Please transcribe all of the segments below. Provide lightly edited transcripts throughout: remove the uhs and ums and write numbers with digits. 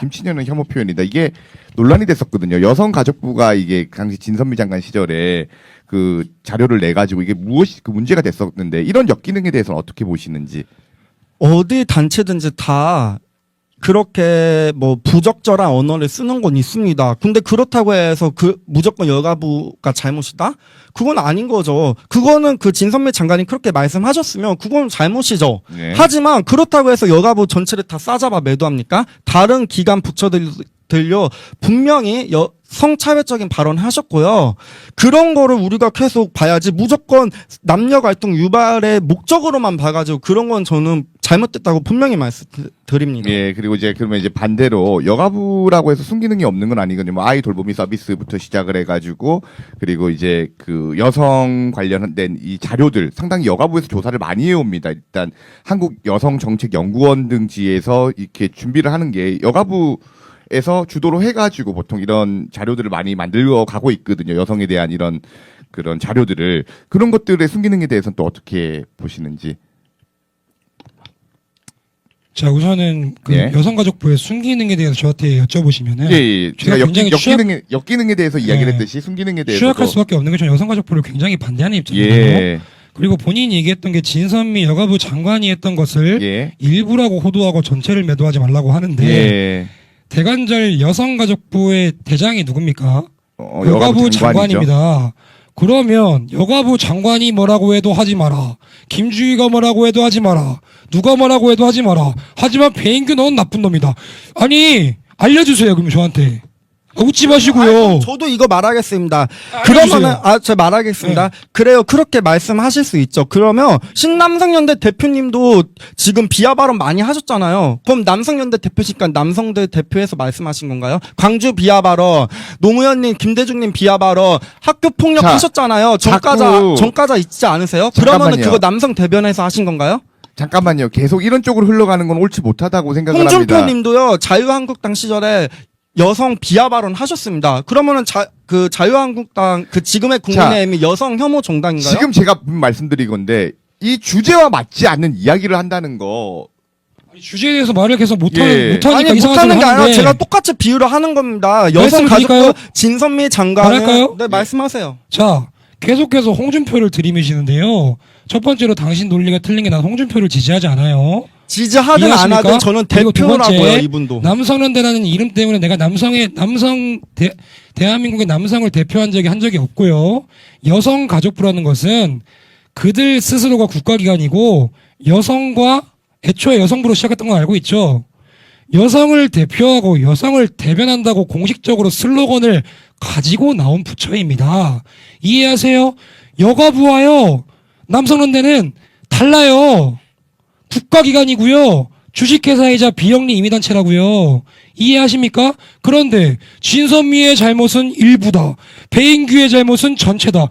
김치녀는 혐오 표현이다. 이게 논란이 됐었거든요. 여성가족부가 이게 당시 진선미 장관 시절에 그 자료를 내 가지고 이게 무엇이 그 문제가 됐었는데 이런 역기능에 대해서는 어떻게 보시는지. 어디 단체든지 다 그렇게 뭐 부적절한 언어를 쓰는 건 있습니다. 근데 그렇다고 해서 그 무조건 여가부가 잘못이다? 그건 아닌 거죠. 그거는 그 진선미 장관이 그렇게 말씀하셨으면 그건 잘못이죠. 네. 하지만 그렇다고 해서 여가부 전체를 다 싸잡아 매도합니까? 다른 기관 부처들요 분명히 성차별적인 발언을 하셨고요. 그런 거를 우리가 계속 봐야지 무조건 남녀 갈등 유발의 목적으로만 봐가지고 그런 건 저는 잘못됐다고 분명히 말씀드립니다. 예, 그리고 이제 그러면 이제 반대로 여가부라고 해서 순기능이 없는 건 아니거든요. 뭐 아이 돌보미 서비스부터 시작을 해가지고 그리고 이제 그 여성 관련된 이 자료들 상당히 여가부에서 조사를 많이 해옵니다. 일단 한국 여성정책연구원 등지에서 이렇게 준비를 하는 게 여가부에서 주도로 해가지고 보통 이런 자료들을 많이 만들어 가고 있거든요. 여성에 대한 이런 그런 자료들을 그런 것들의 순기능에 대해서는 또 어떻게 보시는지. 자, 우선은 그 예. 여성가족부의 순기능에 대해서 저한테 여쭤보시면은 예. 제가 제가 굉장히 역기능에 대해서 이야기를 예. 했듯이 순기능에 대해서 취약할 수밖에 없는 게 저는 여성가족부를 굉장히 반대하는 입장이에요. 예. 그리고 본인이 얘기했던 게 진선미 여가부 장관이 했던 것을 예. 일부라고 호도하고 전체를 매도하지 말라고 하는데 예. 대관절 여성가족부의 대장이 누굽니까? 여가부 여가부 장관이죠. 장관입니다. 그러면 여가부 장관이 뭐라고 해도 하지 마라. 김주희가 뭐라고 해도 하지 마라. 누가 뭐라고 해도 하지 마라. 하지만 배인규 넌 나쁜 놈이다. 아니 알려주세요. 그럼 저한테. 웃지 마시고요. 아니, 저도 이거 말하겠습니다. 알려주세요. 그러면은 제가 말하겠습니다. 네. 그래요. 그렇게 말씀하실 수 있죠. 그러면 신남성연대 대표님도 지금 비하 발언 많이 하셨잖아요. 그럼 남성연대 대표시니까 남성대 대표에서 말씀하신 건가요? 광주 비하 발언, 노무현님, 김대중님 비하 발언, 학교 폭력 자, 하셨잖아요. 전과자 있지 않으세요? 그러면은 잠깐만요. 그거 남성 대변에서 하신 건가요? 잠깐만요. 계속 이런 쪽으로 흘러가는 건 옳지 못하다고 생각을 합니다. 홍준표님도요. 자유한국당 시절에 여성 비하 발언 하셨습니다. 그러면은 자유한국당 그 지금의 국민의힘이 여성 혐오 정당인가요? 지금 제가 말씀드린 건데 이 주제와 맞지 않는 이야기를 한다는 거. 주제에 대해서 말을 계속 예. 못하니까 아니 이상한 못하는 소리 게 아니라 하는데 제가 똑같이 비유를 하는 겁니다. 여성 말씀을 가족부 드릴까요? 진선미 장관은 말할까요? 네 말씀하세요. 자 계속해서 홍준표를 들이미시는데요. 첫 번째로 당신 논리가 틀린 게 난 홍준표를 지지하지 않아요. 지지하든 안 이해하십니까? 하든 저는 그리고 두 번째, 대표라고요. 이분도. 남성연대라는 이름 때문에 내가 대한민국의 남성을 대표한 적이 없고요. 여성가족부라는 것은 그들 스스로가 국가기관이고 여성과 애초에 여성부로 시작했던 건 알고 있죠. 여성을 대표하고 여성을 대변한다고 공식적으로 슬로건을 가지고 나온 부처입니다. 이해하세요? 여가부와요. 남성연대는 달라요. 국가기관이고요. 주식회사이자 비영리 임의단체라고요. 이해하십니까? 그런데 진선미의 잘못은 일부다. 배인규의 잘못은 전체다.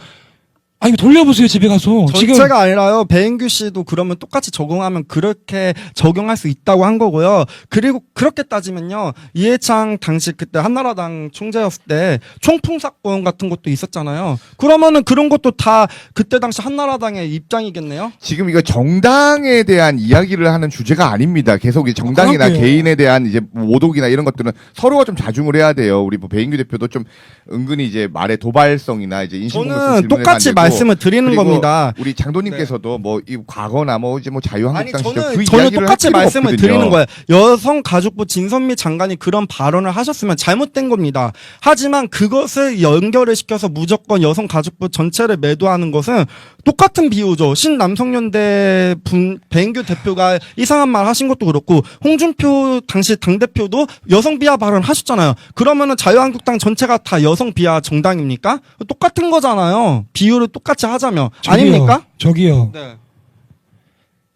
아니 돌려보세요 집에 가서. 전체가 아니라요. 배인규 씨도 그러면 똑같이 적용하면 그렇게 적용할 수 있다고 한 거고요. 그리고 그렇게 따지면요. 이해창 당시 그때 한나라당 총재였을 때 총풍 사건 같은 것도 있었잖아요. 그러면은 그런 것도 다 그때 당시 한나라당의 입장이겠네요. 지금 이거 정당에 대한 이야기를 하는 주제가 아닙니다. 계속 이 정당이나 그럴게요. 개인에 대한 이제 모독이나 이런 것들은 서로가 좀 자중을 해야 돼요. 우리 뭐 배인규 대표도 좀 은근히 이제 말의 도발성이나 이제 저는 똑같이 말씀을 드리는 겁니다. 우리 장도님께서도 뭐 이 과거나 뭐 이제 뭐 아니 자유한국당 시절 그 저는 이야기를 똑같이 할 필요가 말씀을 없거든요. 드리는 거예요. 여성가족부 진선미 장관이 그런 발언을 하셨으면 잘못된 겁니다. 하지만 그것을 연결을 시켜서 무조건 여성가족부 전체를 매도하는 것은 똑같은 비유죠. 신남성연대 배인규 대표가 이상한 말 하신 것도 그렇고 홍준표 당시 당대표도 여성 비하 발언 하셨잖아요. 그러면은 자유한국당 전체가 다 여성 비하 정당입니까? 똑같은 거잖아요. 비유를 똑같이 하자면. 아닙니까? 저기요. 네.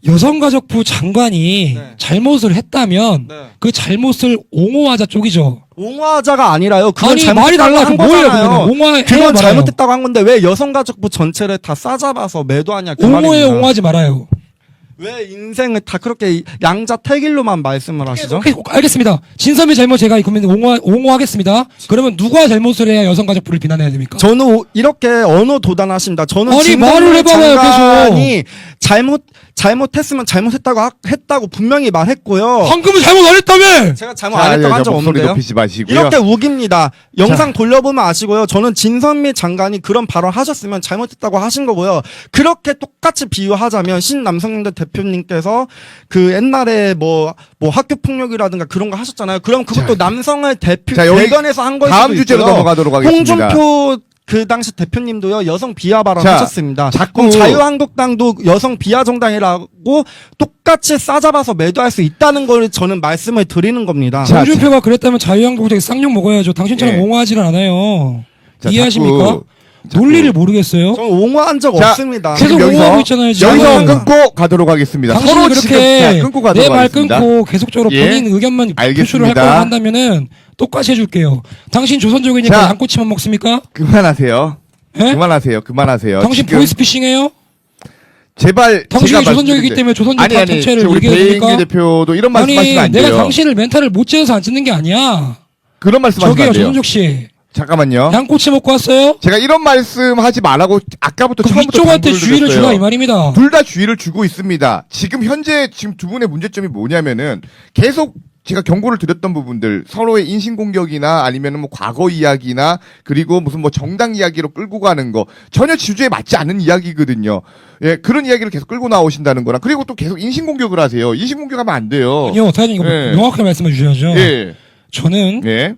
여성가족부 장관이 네. 잘못을 했다면 네. 그 잘못을 옹호하자 쪽이죠. 옹호하자가 아니라요. 그건 아니, 잘못했다고 말이 달라. 한 뭐예요, 거잖아요. 그러면? 옹호해 그건 말아요. 잘못했다고 한 건데 왜 여성가족부 전체를 다 싸잡아서 매도하냐 그 옹호에 말입니다. 옹호하지 말아요. 왜 인생을 다 그렇게 양자택일로만 말씀을 하시죠? 오케이, 알겠습니다. 진선미 잘못 제가 그러면 옹호하겠습니다. 그러면 누가 잘못을 해야 여성가족부를 비난해야 됩니까? 저는 이렇게 언어 도단하십니다. 저는 아니, 진선미 말을 해봐봐요, 장관이 잘못했으면 했다고 분명히 말했고요. 방금은 잘못 안 했다며! 제가 잘못 안 했다고 한 적 목소리 없는데요. 높이지 마시고요. 이렇게 우깁니다. 영상 돌려보면 아시고요. 저는 진선미 장관이 그런 발언 하셨으면 잘못했다고 하신 거고요. 그렇게 똑같이 비유하자면 신남성연대 대표님께서 그 옛날에 뭐 학교 폭력이라든가 그런 거 하셨잖아요. 그럼 그것도 남성을 대변해서 한 거일 다음 수도 주제로 있고요. 넘어가도록 하겠습니다. 홍준표 그 당시 대표님도요 여성 비하 발언 자, 하셨습니다. 자꾸 그럼 자유한국당도 여성 비하 정당이라고 똑같이 싸잡아서 매도할 수 있다는 걸 저는 말씀을 드리는 겁니다. 자, 홍준표가 그랬다면 자유한국당이 쌍욕 먹어야죠. 당신처럼 예. 옹호하지는 않아요. 자, 이해하십니까? 자꾸- 논리를 모르겠어요. 저는 옹호한 적 자, 없습니다. 계속 지금 옹호하고 있잖아요, 지금. 여기서 끊고 가도록 하겠습니다. 당신이 서로 지금 그렇게 끊고 가도록 내 말 하겠습니다. 끊고 계속적으로 예. 본인 의견만 알겠습니다. 표출을 할 거라고 한다면은 똑같이 해줄게요. 당신 조선족이니까 자. 양꼬치만 먹습니까? 그만하세요. 예? 그만하세요. 당신 지금 보이스피싱해요? 제발 당신이 제가 조선족이기 말씀드릴 때- 때문에 조선족 아니, 자체를 우리 얘기해야 됩니까? 배인규 대표도 이런 말씀하시면 아니 안 돼요. 내가 당신을 멘탈을 못 째서 안 찍는 게 아니야. 그런 말씀하시면 저기요 안 돼요. 조선족 씨 잠깐만요. 양꼬치 먹고 왔어요? 제가 이런 말씀하지 말라고 아까부터 그럼 처음부터 이쪽한테 당부를 주의를 드렸어요. 주라 이 말입니다. 둘 다 주의를 주고 있습니다. 지금 두 분의 문제점이 뭐냐면은 계속 제가 경고를 드렸던 부분들 서로의 인신공격이나 아니면은 뭐 과거 이야기나 그리고 무슨 뭐 정당 이야기로 끌고 가는 거 전혀 주제에 맞지 않는 이야기거든요. 예, 그런 이야기를 계속 끌고 나오신다는 거랑 그리고 또 계속 인신공격을 하세요. 인신공격하면 안 돼요. 아니요 사장님 이거 예. 명확하게 말씀해 주셔야죠. 예. 저는 예.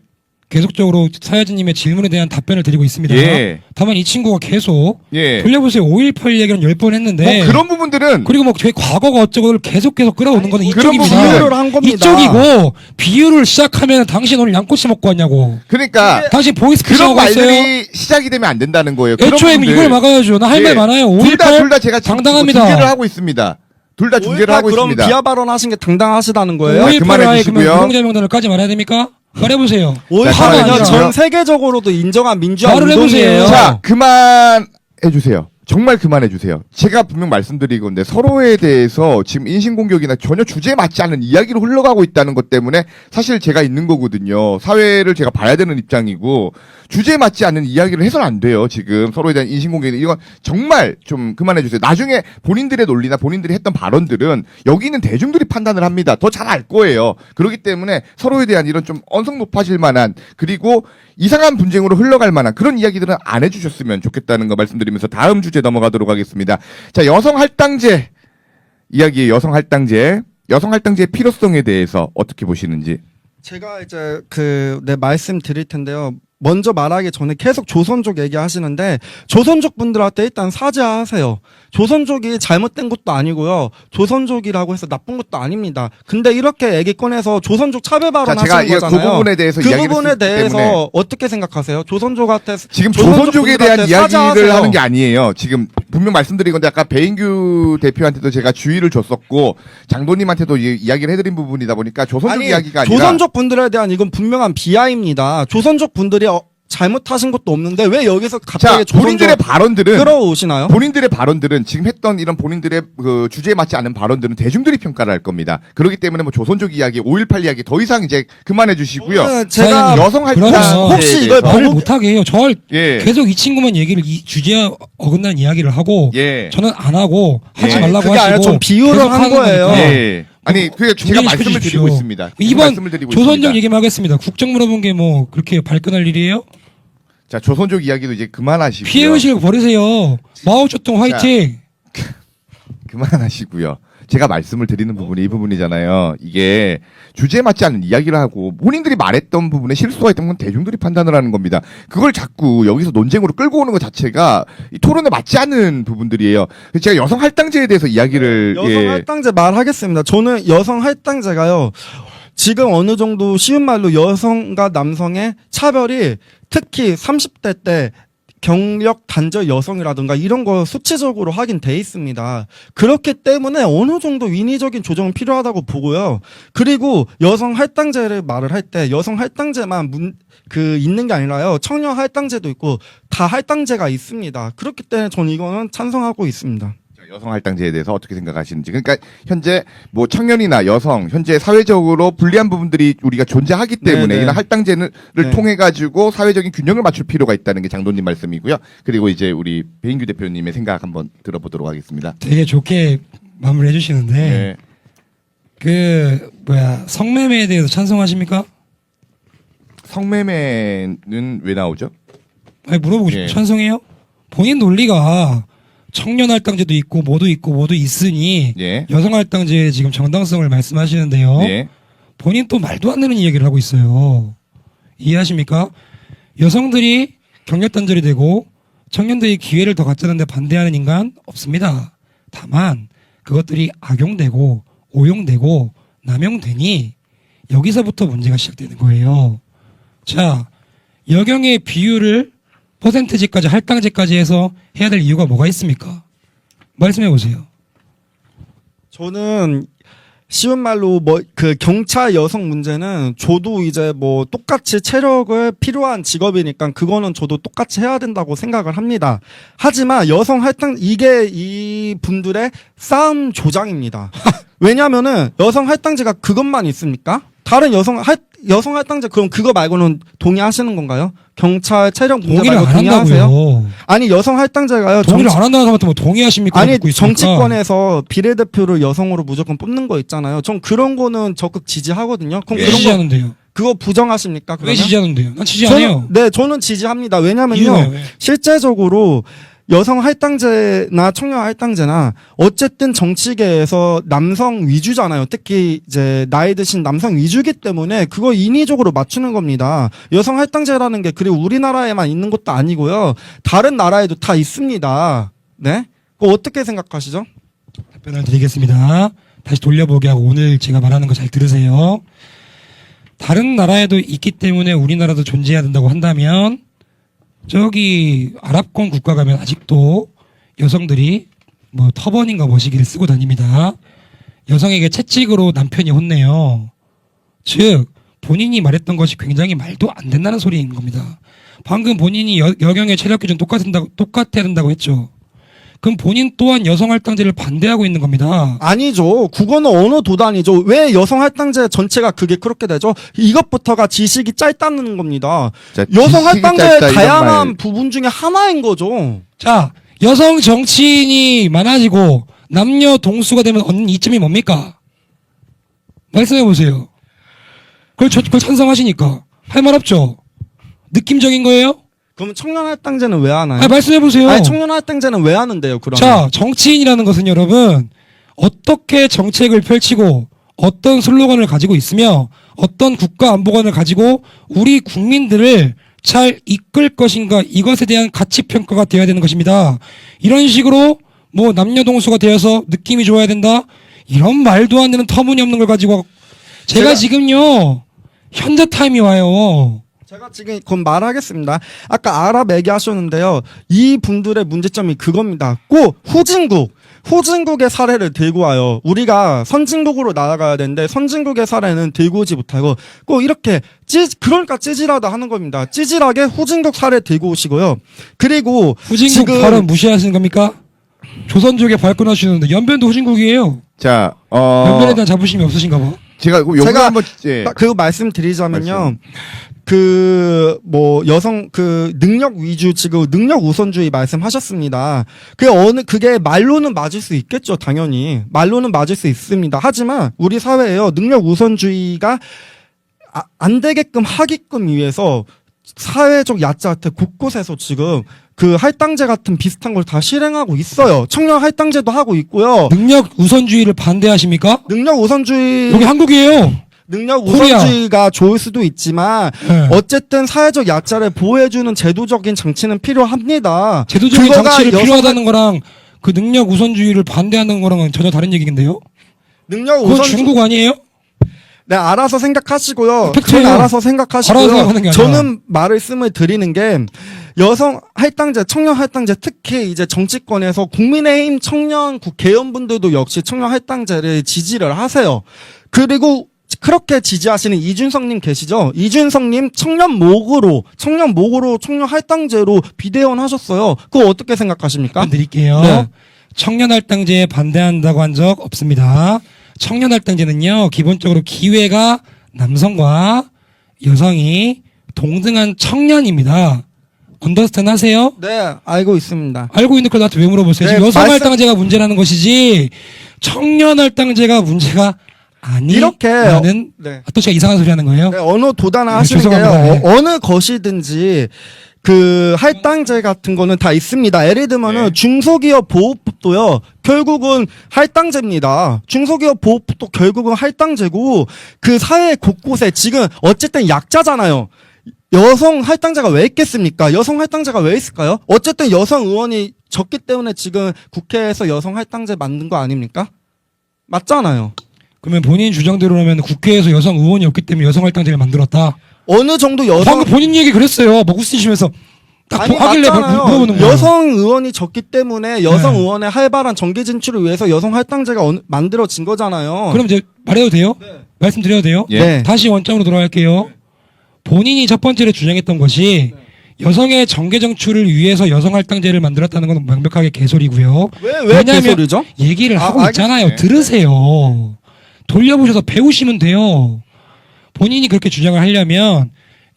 계속적으로 사야지님의 질문에 대한 답변을 드리고 있습니다. 예. 다만 이 친구가 계속 예. 돌려보세요. 5.18 얘기는 10번 했는데 뭐 그런 부분들은 그리고 뭐 저희 과거가 어쩌고를 계속 끌어오는 거는 그런 이쪽입니다. 비유를 한 겁니다. 이쪽이고 비유를 시작하면 당신 오늘 양꼬치 먹고 왔냐고. 그러니까 당신 보이스피싱 그런 하고 왔어요. 말들이 시작이 되면 안 된다는 거예요. 그런 애초에 부분들. 이걸 막아야죠. 나 할 말 예. 많아요. 둘 다 5.18 제가 지금 당당합니다. 중계를 하고 있습니다. 둘 다 중계를 하고 그럼 있습니다. 비하 발언 하신 게 당당하시다는 거예요? 5.18을 그만해 아예 주시고요. 그러면 유공자 명단을 까지 말아야 됩니까? 말해보세요. 자, 5.18은요 그만해 전 세계적으로도 인정한 민주화 말을 운동이에요. 해보세요. 자, 그만해주세요. 정말 그만해주세요. 제가 분명 말씀드린 건데 서로에 대해서 지금 인신공격이나 전혀 주제에 맞지 않는 이야기로 흘러가고 있다는 것 때문에 사실 제가 있는 거거든요. 사회를 제가 봐야 되는 입장이고 주제에 맞지 않는 이야기를 해서는 안 돼요. 지금 서로에 대한 인신공격 이건 정말 좀 그만해주세요. 나중에 본인들의 논리나 본인들이 했던 발언들은 여기 있는 대중들이 판단을 합니다. 더 잘 알 거예요. 그렇기 때문에 서로에 대한 이런 좀 언성 높아질 만한 그리고 이상한 분쟁으로 흘러갈 만한 그런 이야기들은 안 해주셨으면 좋겠다는 거 말씀드리면서 다음 주제 넘어가도록 하겠습니다. 자, 여성 할당제 이야기의 여성 할당제의 필요성에 대해서 어떻게 보시는지. 제가 이제 내 말씀 드릴 텐데요. 먼저 말하기 전에 계속 조선족 얘기하시는데 조선족 분들한테 일단 사죄하세요. 조선족이 잘못된 것도 아니고요. 조선족이라고 해서 나쁜 것도 아닙니다. 근데 이렇게 얘기 꺼내서 조선족 차별 자, 제가 발언하시는 그 거잖아요. 부분에 대해서 그 이야기를 부분에 했기 대해서 때문에 어떻게 생각하세요? 조선족한테 지금 조선족 조선족에 대한 분들한테 이야기를 사죄하세요. 하는 게 아니에요. 지금 분명 말씀드린 건데 아까 배인규 대표한테도 제가 주의를 줬었고 장도님한테도 이야기를 해드린 부분이다 보니까 조선족 아니, 이야기가 아니라 조선족 분들에 대한 이건 분명한 비하입니다. 조선족 분들이 잘못하신 것도 없는데 왜 여기서 자, 갑자기 조선족 본인들의 발언들은 끌어오시나요? 본인들의 발언들은 지금 했던 이런 본인들의 그 주제에 맞지 않은 발언들은 대중들이 평가를 할 겁니다. 그렇기 때문에 뭐 조선족 이야기, 5.18 이야기 더 이상 이제 그만해 주시고요. 제가 여성 그러면 할당 혹시 이걸 말을 거북- 못하게 해요. 저 예. 계속 이 친구만 얘기를 이 주제에 어긋난 이야기를 하고 예. 저는 안 하고 하지 예. 말라고 그게 아니라 하시고 좀 비유를 계속 한 하는 거예요. 거니까. 예. 아니, 그게 제가 중재를 말씀을 시켜주십시오. 드리고 있습니다. 이번 말씀을 드리고 조선족 있습니다. 얘기만 하겠습니다. 국정 물어본 게 뭐 그렇게 발끈할 일이에요? 자, 조선족 이야기도 이제 그만하시고요. 피해의식을 버리세요. 마오쩌둥 화이팅! 그만하시고요. 제가 말씀을 드리는 부분이 이 부분이잖아요. 이게 주제에 맞지 않는 이야기를 하고 본인들이 말했던 부분에 실수가 있던 건 대중들이 판단을 하는 겁니다. 그걸 자꾸 여기서 논쟁으로 끌고 오는 것 자체가 이 토론에 맞지 않는 부분들이에요. 그래서 제가 여성 할당제에 대해서 이야기를 여성 할당제 말하겠습니다. 저는 여성 할당제가요. 지금 어느 정도 쉬운 말로 여성과 남성의 차별이 특히 30대 때 경력 단절 여성이라든가 이런 거 수치적으로 확인돼 있습니다. 그렇기 때문에 어느 정도 인위적인 조정은 필요하다고 보고요. 그리고 여성 할당제를 말을 할 때 여성 할당제만 있는 게 아니라요. 청년 할당제도 있고 다 할당제가 있습니다. 그렇기 때문에 저는 이거는 찬성하고 있습니다. 여성 할당제에 대해서 어떻게 생각하시는지. 그러니까 현재 뭐 청년이나 여성 현재 사회적으로 불리한 부분들이 우리가 존재하기 때문에 네네. 이런 할당제를 네. 통해 가지고 사회적인 균형을 맞출 필요가 있다는 게 장도님 말씀이고요. 그리고 이제 우리 배인규 대표님의 생각 한번 들어보도록 하겠습니다. 되게 좋게 마무리 해주시는데 네. 성매매에 대해서 찬성하십니까? 성매매는 왜 나오죠? 아니 물어보고 싶어요. 예. 찬성해요? 본인 논리가 청년할당제도 있고 모두 있으니 예. 여성할당제의 지금 정당성을 말씀하시는데요. 예. 본인 또 말도 안 되는 이야기를 하고 있어요. 이해하십니까? 여성들이 경력단절이 되고 청년들이 기회를 더 갖자는데 반대하는 인간 없습니다. 다만 그것들이 악용되고 오용되고 남용되니 여기서부터 문제가 시작되는 거예요. 자, 여경의 비율을 퍼센트지까지 할당제까지 해서 해야 될 이유가 뭐가 있습니까? 말씀해 보세요. 저는 쉬운 말로 그 경찰 여성 문제는 저도 이제 똑같이 체력을 필요한 직업이니까 그거는 저도 똑같이 해야 된다고 생각을 합니다. 하지만 여성 할당 이게 이 분들의 싸움 조장입니다. 왜냐면은 여성 할당제가 그것만 있습니까? 다른 여성 할당제 그럼 그거 말고는 동의하시는 건가요? 경찰 체력 문제 동의를 말고 안 동의하세요? 한다고요. 아니 여성 할당제가요. 동의를 안 한다는 사람한테 뭐 동의하십니까? 아니 묻고 있으니까. 정치권에서 비례대표를 여성으로 무조건 뽑는 거 있잖아요. 전 그런 거는 적극 지지하거든요. 그럼 왜 그런 거 지지하는데요? 그거 부정하십니까? 왜 그러면? 지지하는데요? 난 지지 안 해요. 저는 지지합니다. 왜냐면요. 이유가 왜? 실제적으로 여성 할당제나 청년 할당제나 어쨌든 정치계에서 남성 위주잖아요. 특히 이제 나이 드신 남성 위주기 때문에 그거 인위적으로 맞추는 겁니다. 여성 할당제라는 게 그리고 우리나라에만 있는 것도 아니고요. 다른 나라에도 다 있습니다. 네? 그거 어떻게 생각하시죠? 답변을 드리겠습니다. 다시 돌려보게 하고 오늘 제가 말하는 거 잘 들으세요. 다른 나라에도 있기 때문에 우리나라도 존재해야 된다고 한다면 저기 아랍권 국가 가면 아직도 여성들이 터번인가 머시기를 쓰고 다닙니다. 여성에게 채찍으로 남편이 혼내요. 즉 본인이 말했던 것이 굉장히 말도 안 된다는 소리인 겁니다. 방금 본인이 여경의 체력 기준 똑같아야 된다고 했죠. 그럼 본인 또한 여성 할당제를 반대하고 있는 겁니다. 아니죠. 그거는 어느 도단이죠. 왜 여성 할당제 전체가 그게 그렇게 되죠? 이것부터가 지식이 짧다는 겁니다. 자, 여성 지식이 할당제의 짧다, 이런 다양한 말. 부분 중에 하나인 거죠. 자, 여성 정치인이 많아지고 남녀 동수가 되면 얻는 이점이 뭡니까? 말씀해 보세요. 그걸 찬성하시니까 할 말 없죠? 느낌적인 거예요? 그럼 청년 할당제는 왜 하나요? 말씀해 보세요. 아니 청년 할당제는 왜 하는데요? 그러면 자, 정치인이라는 것은 여러분 어떻게 정책을 펼치고 어떤 슬로건을 가지고 있으며 어떤 국가 안보관을 가지고 우리 국민들을 잘 이끌 것인가 이것에 대한 가치 평가가 되어야 되는 것입니다. 이런 식으로 남녀 동수가 되어서 느낌이 좋아야 된다. 이런 말도 안 되는 터무니없는 걸 가지고 제가 지금요 현대타임이 와요. 제가 지금 그건 말하겠습니다. 아까 아랍 얘기하셨는데요. 이 분들의 문제점이 그겁니다. 꼭 후진국의 사례를 들고 와요. 우리가 선진국으로 나아가야 되는데 선진국의 사례는 들고 오지 못하고 꼭 이렇게 그러니까 찌질하다 하는 겁니다. 찌질하게 후진국 사례 들고 오시고요. 그리고 후진국 지금 발언 무시하시는 겁니까? 조선족에 발끈하시는데 연변도 후진국이에요. 자, 연변에 대한 자부심이 없으신가 봐. 제가 한번 그 말씀드리자면요. 여성 능력 위주 지금 능력 우선주의 말씀하셨습니다. 그게 말로는 맞을 수 있겠죠, 당연히. 말로는 맞을 수 있습니다. 하지만 우리 사회에요. 능력 우선주의가 안 되게끔 하게끔 위해서 사회적 야자한테 곳곳에서 지금 그 할당제 같은 비슷한 걸 다 실행하고 있어요. 청년 할당제도 하고 있고요. 능력 우선주의를 반대하십니까? 능력 우선주의 여기 한국이에요. 능력 코리아. 우선주의가 좋을 수도 있지만 네. 어쨌든 사회적 약자를 보호해주는 제도적인 장치는 필요합니다. 제도적인 그거가 장치를 여성 필요하다는 거랑 그 능력 우선주의를 반대하는 거랑은 전혀 다른 얘기인데요. 능력 그건 우선주의 중국 아니에요? 네, 알아서 생각하시고요. 팩트예요. 저는 알아서 생각하시고요. 알아서 생각하는 게 아니라. 저는 말씀을 드리는 게 여성 할당제, 청년 할당제 특히 이제 정치권에서 국민의힘 청년 국회의원분들도 역시 청년 할당제를 지지를 하세요. 그리고 그렇게 지지하시는 이준석님 계시죠? 이준석님 청년 목으로 청년 할당제로 비대원 하셨어요. 그거 어떻게 생각하십니까? 드릴게요. 네. 청년 할당제에 반대한다고 한 적 없습니다. 청년 할당제는요, 기본적으로 기회가 남성과 여성이 동등한 청년입니다. 언더스탠 하세요? 네, 알고 있습니다. 알고 있는 걸 나한테 왜 물어보세요? 네, 지금 여성 말씀- 할당제가 문제라는 것이지 청년 할당제가 문제가 이렇게 아니라는 네. 또 제가 이상한 소리 하는 거예요? 네, 언어 도단을 네, 하시는 죄송합니다. 게요. 네. 어느 것이든지 그 할당제 같은 거는 다 있습니다. 예를 들면은 네. 중소기업 보호법도요. 결국은 할당제입니다. 중소기업 보호법도 결국은 할당제고 그 사회 곳곳에 지금 어쨌든 약자잖아요. 여성 할당제가 왜 있겠습니까? 여성 할당제가 왜 있을까요? 어쨌든 여성 의원이 적기 때문에 지금 국회에서 여성 할당제 만든 거 아닙니까? 맞잖아요. 그러면 본인 주장대로라면 국회에서 여성 의원이 없기 때문에 여성 할당제를 만들었다. 어느 정도 여성 방금 본인 얘기 그랬어요. 뭐 웃으시면서 딱 아니 하길래 맞잖아요. 물어보는 거예요. 여성 의원이 적기 때문에 여성 네. 의원의 활발한 정계 진출을 위해서 여성 할당제가 만들어진 거잖아요. 그럼 이제 말해도 돼요? 말씀드려도 돼요? 예. 네. 다시 원점으로 돌아갈게요. 본인이 첫 번째로 주장했던 것이 여성의 정계 정출을 위해서 여성 할당제를 만들었다는 건 명백하게 개소리고요. 왜 왜냐하면 개소리죠? 얘기를 하고 알겠- 있잖아요. 네. 들으세요. 돌려보셔서 배우시면 돼요. 본인이 그렇게 주장을 하려면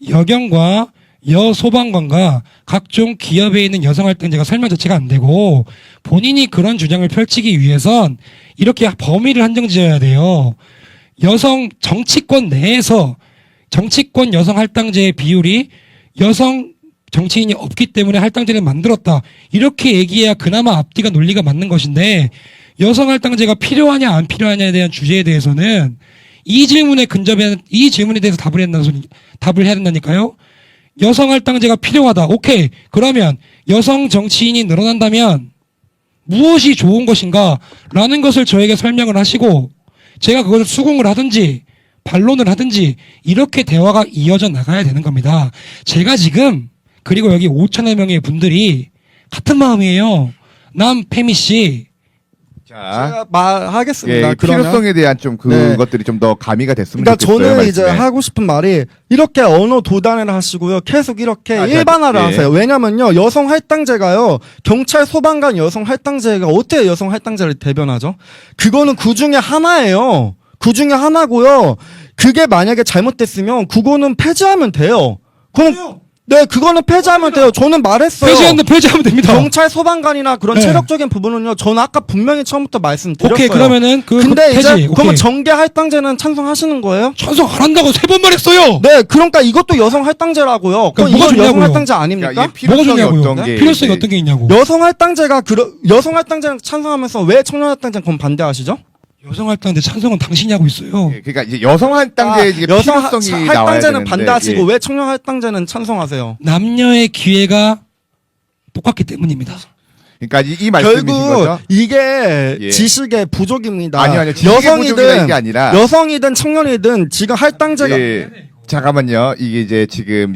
여경과 여소방관과 각종 기업에 있는 여성 할당제가 설명 자체가 안 되고 본인이 그런 주장을 펼치기 위해선 이렇게 범위를 한정 지어야 돼요. 여성 정치권 내에서 정치권 여성 할당제의 비율이 여성 정치인이 없기 때문에 할당제를 만들었다. 이렇게 얘기해야 그나마 앞뒤가 논리가 맞는 것인데 여성 할당제가 필요하냐 안 필요하냐에 대한 주제에 대해서는 이 질문에 이 질문에 대해서 답을 해야 된다니까요. 여성 할당제가 필요하다. 오케이. 그러면 여성 정치인이 늘어난다면 무엇이 좋은 것인가? 라는 것을 저에게 설명을 하시고 제가 그것을 수긍을 하든지 반론을 하든지 이렇게 대화가 이어져 나가야 되는 겁니다. 제가 지금 그리고 여기 5천여 명의 분들이 같은 마음이에요. 남페미 씨. 자, 제가 말하겠습니다. 예, 그러면. 필요성에 대한 좀 네. 그것들이 좀 더 가미가 됐으면 그러니까 좋겠어요. 저는 이제 말씀에. 하고 싶은 말이 이렇게 언어 도단을 하시고요. 계속 이렇게 아, 일반화를 예. 하세요. 왜냐면요. 여성 할당제가요. 경찰 소방관 여성 할당제가 어떻게 여성 할당제를 대변하죠? 그거는 그 중에 하나예요. 그 중에 하나고요. 그게 만약에 잘못됐으면 그거는 폐지하면 돼요. 그럼 네, 그거는 폐지하면 돼요. 저는 말했어요. 폐지하면 됩니다. 경찰 소방관이나 그런 네. 체력적인 부분은요. 저는 아까 분명히 처음부터 말씀드렸어요. 오케이. 그러면은 근데 폐지. 이제 오케이. 그러면 정계 할당제는 찬성하시는 거예요? 찬성 안 한다고 3번 말했어요. 네, 그러니까 이것도 여성 할당제라고요. 그럼 뭐가 이건 여성 좋냐고요? 할당제 아닙니까? 그러니까 이 뭐가 필요성이 좋냐고요? 어떤 게 필요성이 이제 어떤 게 있냐고. 여성 할당제가 여성 할당제는 찬성하면서 왜 청년 할당제는 그럼 반대하시죠? 여성 할당제 찬성은 당신이 하고 있어요. 예, 그러니까 이제 여성 할당제의 이제 여성 필요성이 나와야 할당제는 되는데, 반대하시고 예. 왜 청년 할당제는 찬성하세요? 남녀의 기회가 똑같기 때문입니다. 그러니까 이 말씀이신 결국 거죠? 이게 예. 지식의 부족입니다. 아니요, 지식의 부족이라는 게 아니라 여성이든 청년이든 지금 할당제가 예. 잠깐만요. 이게 이제 지금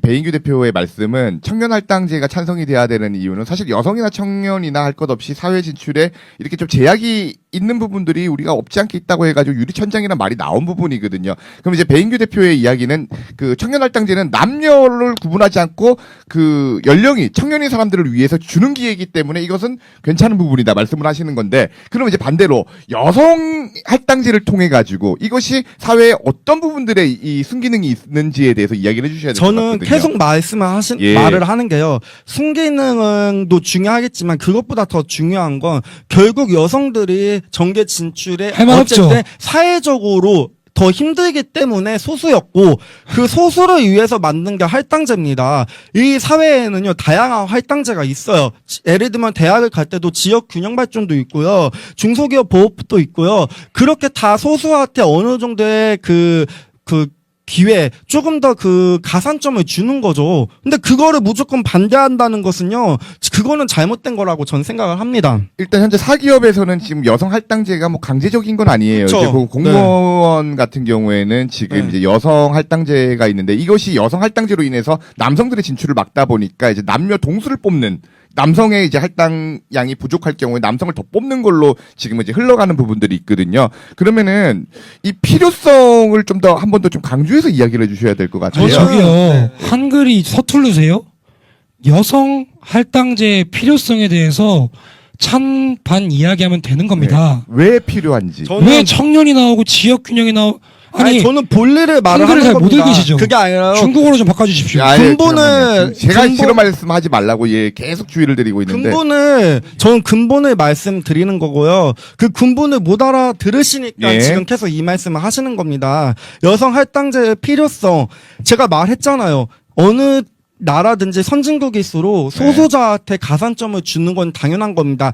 배인규 대표의 말씀은 청년 할당제가 찬성이 돼야 되는 이유는 사실 여성이나 청년이나 할 것 없이 사회 진출에 이렇게 좀 제약이 있는 부분들이 우리가 없지 않게 있다고 해가지고 유리천장이라는 말이 나온 부분이거든요. 그럼 이제 배인규 대표의 이야기는 그 청년 할당제는 남녀를 구분하지 않고 그 연령이 청년인 사람들을 위해서 주는 기회이기 때문에 이것은 괜찮은 부분이다 말씀을 하시는 건데, 그러면 이제 반대로 여성 할당제를 통해 가지고 이것이 사회에 어떤 부분들에 이 순기능이 있는지에 대해서 이야기를 해주셔야 될 것 저는 같거든요. 계속 예. 말을 하는 게요. 순기능도 중요하겠지만 그것보다 더 중요한 건 결국 여성들이 정계 진출에 할말 어쨌든 없죠. 사회적으로 더 힘들기 때문에 소수였고 그 소수를 위해서 만든 게 할당제입니다. 이 사회에는요 다양한 할당제가 있어요. 예를 들면 대학을 갈 때도 지역 균형 발전도 있고요, 중소기업 보호법도 있고요. 그렇게 다 소수한테 어느 정도의 그 기회, 조금 더 그 가산점을 주는 거죠. 근데 그거를 무조건 반대한다는 것은요, 그거는 잘못된 거라고 전 생각을 합니다. 일단 현재 사기업에서는 지금 여성 할당제가 뭐 강제적인 건 아니에요. 그쵸. 이제 그 공무원 같은 경우에는 지금 네. 이제 여성 할당제가 있는데 이것이 여성 할당제로 인해서 남성들의 진출을 막다 보니까 이제 남녀 동수를 뽑는, 남성의 이제 할당량이 부족할 경우에 남성을 더 뽑는 걸로 지금 이제 흘러가는 부분들이 있거든요. 그러면은 이 필요성을 좀 더 한 번 더 좀 강조해서 이야기를 해주셔야 될 것 같아요. 저기요. 한글이 서툴르세요? 여성 할당제의 필요성에 대해서 찬반 이야기하면 되는 겁니다. 왜 필요한지. 저는 왜 청년이 나오고 지역 균형이 나오고 아니 저는 본래를 말을 한글을 하는 잘 못 겁니다. 읽으시죠? 그게 아니라요. 중국어로 좀 바꿔주십시오. 아, 예, 근본을- 잠깐만요. 제가 근본- 싫은 말씀하지 말라고 예 계속 주의를 드리고 있는데 저는 근본을 말씀드리는 거고요. 그 근본을 못 알아들으시니까 예. 지금 계속 이 말씀을 하시는 겁니다. 여성 할당제의 필요성 제가 말했잖아요. 어느 나라든지 선진국일수록 소수자한테 가산점을 주는 건 당연한 겁니다.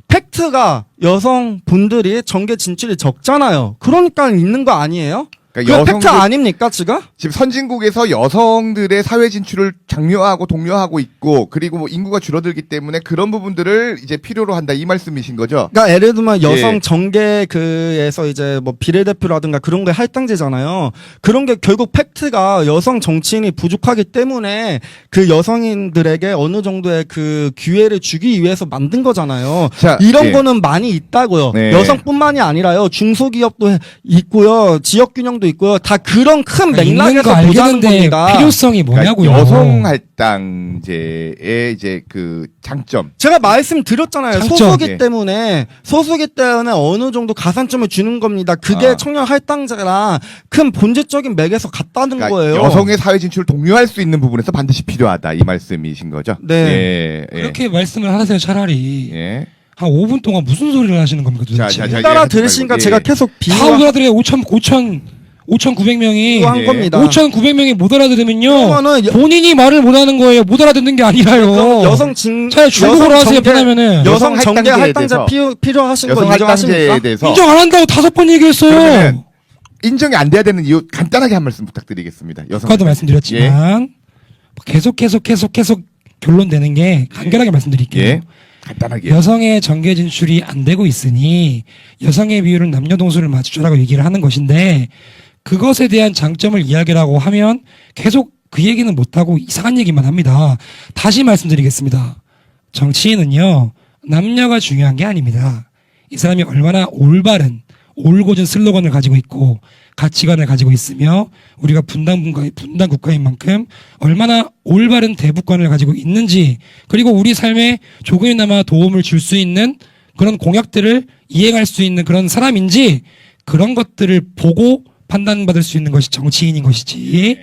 팩트가 여성분들이 정계 진출이 적잖아요. 그러니까 있는 거 아니에요? 그러니까 그 팩트 아닙니까 지금? 지금 선진국에서 여성들의 사회 진출을 장려하고 독려하고 있고 그리고 뭐 인구가 줄어들기 때문에 그런 부분들을 이제 필요로 한다 이 말씀이신 거죠? 그러니까 예를 들면 여성 예. 정계 그에서 이제 뭐 비례대표라든가 그런 게 할당제잖아요. 그런 게 결국 팩트가 여성 정치인이 부족하기 때문에 그 여성인들에게 어느 정도의 그 기회를 주기 위해서 만든 거잖아요. 자, 이런 예. 거는 많이 있다고요. 네. 여성뿐만이 아니라요. 중소기업도 있고요. 지역균형도 있고요. 다 그런 큰 있는 맥락에서 거 보자는 알겠는데 겁니다. 필요성이 뭐냐고요. 그러니까 여성 할당제의 이제 그 장점. 제가 말씀드렸잖아요. 장점. 소수기 예. 때문에 어느 정도 가산점을 주는 겁니다. 그게 아. 청년 할당제랑 큰 본질적인 맥에서 같다는 그러니까 거예요. 여성의 사회 진출을 독려할 수 있는 부분에서 반드시 필요하다 이 말씀이신 거죠? 네. 예, 예. 그렇게 말씀을 하세요. 차라리 예. 한 5분 동안 무슨 소리를 하시는 겁니까 도대체? 자, 못 따라 예, 들으시니까 예. 제가 계속 다 비유한 알아들어요. 5,900명이 한 예. 겁니다. 5,900명이 못 알아들으면요. 그러면은 본인이 말을 못 하는 거예요. 못 알아듣는 게 아니라요. 그럼 차라리 중국어로 하세요. 편하면은 여성 여성 정계 할당제에 할당제 대해서. 필요하신 거 여성 인정하십니까? 할당제에 대해서 인정 안 한다고 5번 얘기했어요. 그러면은 인정이 안 돼야 되는 이유 간단하게 한 말씀 부탁드리겠습니다. 여성 아까도 할당제. 말씀드렸지만 계속 결론 내는 게 간결하게 말씀드릴게요. 예. 간단하게. 여성의 정계 진출이 안 되고 있으니 여성의 비율은 남녀동수를 맞추라고 얘기를 하는 것인데 그것에 대한 장점을 이야기라고 하면 계속 그 얘기는 못하고 이상한 얘기만 합니다. 다시 말씀드리겠습니다. 정치인은요 남녀가 중요한 게 아닙니다. 이 사람이 얼마나 올바른 올곧은 슬로건을 가지고 있고 가치관을 가지고 있으며 우리가 분단 국가인 만큼 얼마나 올바른 대북관을 가지고 있는지 그리고 우리 삶에 조금이나마 도움을 줄 수 있는 그런 공약들을 이행할 수 있는 그런 사람인지 그런 것들을 보고 판단받을 수 있는 것이 정치인인 것이지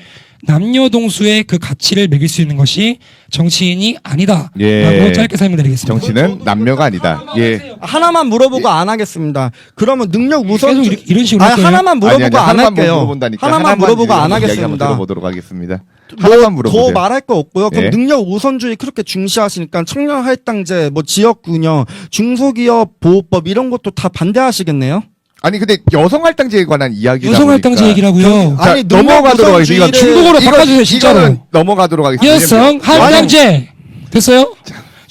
남녀동수의 그 가치를 매길 수 있는 것이 정치인이 아니다. 예. 라고 짧게 설명드리겠습니다. 정치는 남녀가 아니다. 예. 하나만 물어보고 안 하겠습니다. 그러면 능력 우선 계속 이런 식으로 아니, 할 거예요? 하나만 물어보고 안 하나만 할게요. 물어본다니까. 하나만 물어보고 안 이야기 한번 하겠습니다. 들어보도록 하겠습니다. 하나만 뭐, 물어보세요. 더 말할 거 없고요. 그럼 예. 능력 우선주의 그렇게 중시하시니까 청년 할당제, 뭐 지역균형, 중소기업 보호법 이런 것도 다 반대하시겠네요? 아니 근데 여성 할당제에 관한 이야기다 여성 보니까 할당제 얘기라고요. 자, 아니, 넘어가도록 하겠습니다. 이거 능력 중국어로 이거- 바꿔주세요, 진짜로. 이거는 넘어가도록 하겠습니다. 여성 할당제 됐어요?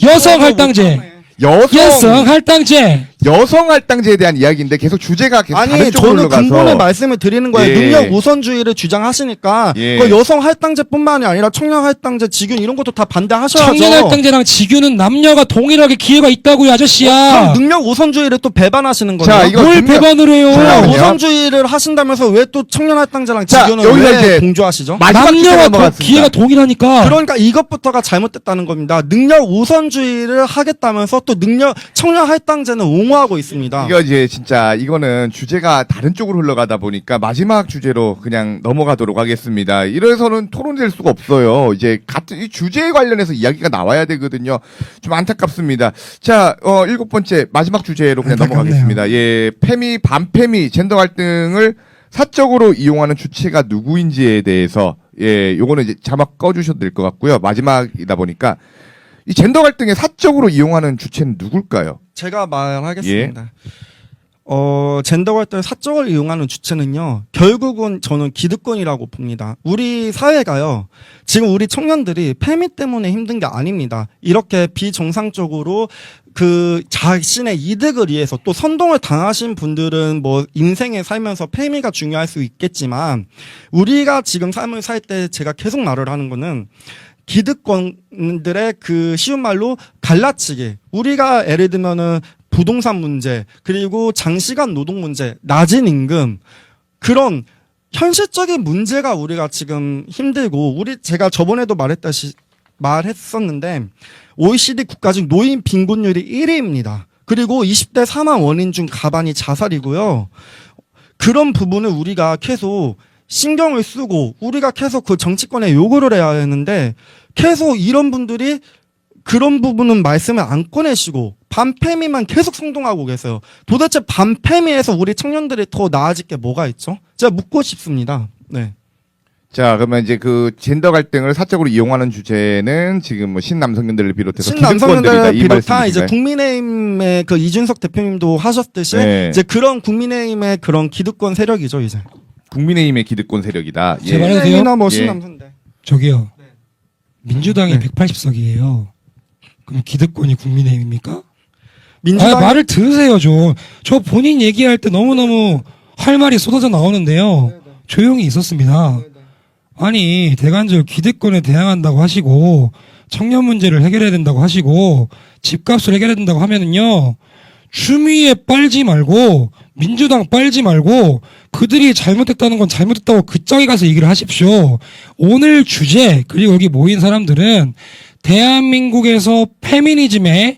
여성 할당제. 여성 할당제. 여성 할당제에 대한 이야기인데 계속 주제가 계속 아니 다른 쪽으로 저는 근본의 흘러가서 말씀을 드리는 거예요. 예. 능력 우선주의를 주장하시니까 예. 그 여성 할당제뿐만이 아니라 청년 할당제, 직윤 이런 것도 다 반대하셔야죠. 청년 할당제랑 직유는 남녀가 동일하게 기회가 있다고요, 아저씨야. 그럼 능력 우선주의를 또 배반하시는 거예요. 자, 이거 뭘 능력- 배반을 해요? 잠깐만요. 우선주의를 하신다면서 왜 또 청년 할당제랑 자, 직윤을 여기서 왜 이제 공조하시죠? 마지막 주제로 남녀가 넘어갔습니다. 기회가 동일하니까. 그러니까 이것부터가 잘못됐다는 겁니다. 능력 우선주의를 하겠다면서 또 청년 할당제는 옹호하고 있습니다. 이거 이제 진짜 이거는 주제가 다른 쪽으로 흘러가다 보니까 마지막 주제로 그냥 넘어가도록 하겠습니다. 이래서는 토론될 수가 없어요. 이제 같은 이 주제에 관련해서 이야기가 나와야 되거든요. 좀 안타깝습니다. 자, 7번째 마지막 주제로 그냥 안타깝네요. 넘어가겠습니다. 예, 반페미 젠더 갈등을 사적으로 이용하는 주체가 누구인지에 대해서 요거는 이제 자막 꺼주셔도 될 것 같고요. 마지막이다 보니까 이 젠더 갈등에 사적으로 이용하는 주체는 누굴까요? 제가 말하겠습니다. 젠더 갈등을 사적을 이용하는 주체는요, 결국은 저는 기득권이라고 봅니다. 우리 사회가요, 지금 우리 청년들이 페미 때문에 힘든 게 아닙니다. 이렇게 비정상적으로 그 자신의 이득을 위해서 또 선동을 당하신 분들은 뭐 인생에 살면서 페미가 중요할 수 있겠지만, 우리가 지금 삶을 살 때 제가 계속 말을 하는 거는 기득권들의 그 쉬운 말로 갈라치기. 우리가 예를 들면은 부동산 문제, 그리고 장시간 노동 문제, 낮은 임금, 그런 현실적인 문제가 우리가 지금 힘들고, 제가 저번에도 말했었는데, OECD 국가 중 노인 빈곤율이 1위입니다. 그리고 20대 사망 원인 중 가반이 자살이고요. 그런 부분을 우리가 계속 신경을 쓰고 우리가 계속 그 정치권에 요구를 해야 하는데 계속 이런 분들이 그런 부분은 말씀을 안 꺼내시고 반패미만 계속 선동하고 계세요. 도대체 반패미에서 우리 청년들이 더 나아질 게 뭐가 있죠? 제가 묻고 싶습니다. 네. 자, 그러면 이제 그 젠더 갈등을 사적으로 이용하는 주제는 지금 뭐 신남성년들을 비롯해서 신남성년들을 이 비롯한 이제 말씀이신가요? 국민의힘의 그 이준석 대표님도 하셨듯이 네. 이제 그런 국민의힘의 그런 기득권 세력이죠, 이제. 국민의힘의 기득권 세력이다. 제발. 말해도 돼요? 국민의힘이나 뭐 예. 신남성대. 저기요. 민주당이 네. 180석이에요. 그럼 기득권이 국민의힘입니까? 민주당 말을 들으세요, 좀. 저 본인 얘기할 때 너무너무 할 말이 쏟아져 나오는데요. 조용히 있었습니다. 아니, 대관절 기득권에 대항한다고 하시고, 청년 문제를 해결해야 된다고 하시고, 집값을 해결해야 된다고 하면은요, 추미애 빨지 말고, 민주당 빨지 말고, 그들이 잘못했다는 건 잘못했다고 그 짝에 가서 얘기를 하십시오. 오늘 주제, 그리고 여기 모인 사람들은, 대한민국에서 페미니즘의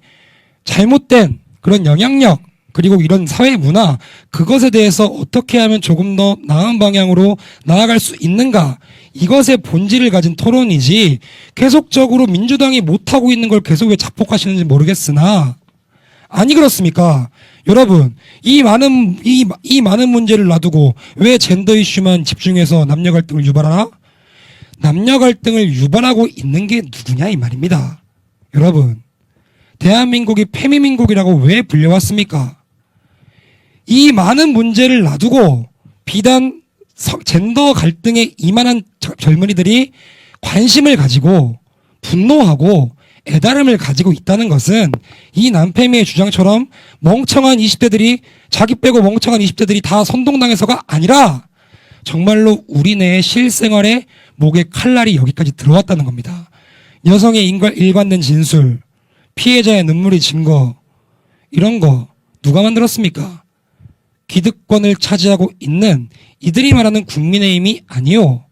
잘못된 그런 영향력, 그리고 이런 사회 문화, 그것에 대해서 어떻게 하면 조금 더 나은 방향으로 나아갈 수 있는가, 이것의 본질을 가진 토론이지, 계속적으로 민주당이 못하고 있는 걸 계속 왜 자폭하시는지 모르겠으나, 아니 그렇습니까? 여러분, 이 많은 문제를 놔두고 왜 젠더 이슈만 집중해서 남녀 갈등을 유발하나? 남녀 갈등을 유발하고 있는 게 누구냐 이 말입니다. 여러분, 대한민국이 페미민국이라고 왜 불려왔습니까? 이 많은 문제를 놔두고 비단 젠더 갈등에 이만한 젊은이들이 관심을 가지고 분노하고 애달음을 가지고 있다는 것은 이 남페미의 주장처럼 멍청한 20대들이 자기 빼고 멍청한 20대들이 다 선동당해서가 아니라 정말로 우리네의 실생활에 목에 칼날이 여기까지 들어왔다는 겁니다. 여성의 일관된 진술, 피해자의 눈물이 증거, 이런 거 누가 만들었습니까? 기득권을 차지하고 있는 이들이 말하는 국민의힘이 아니요.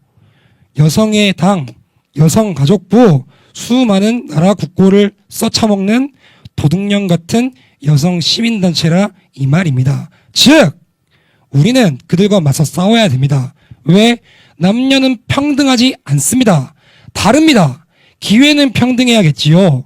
여성의 당, 여성가족부, 수많은 나라 국고를 써쳐먹는 도둑년 같은 여성 시민단체라 이 말입니다. 즉, 우리는 그들과 맞서 싸워야 됩니다. 왜? 남녀는 평등하지 않습니다. 다릅니다. 기회는 평등해야겠지요.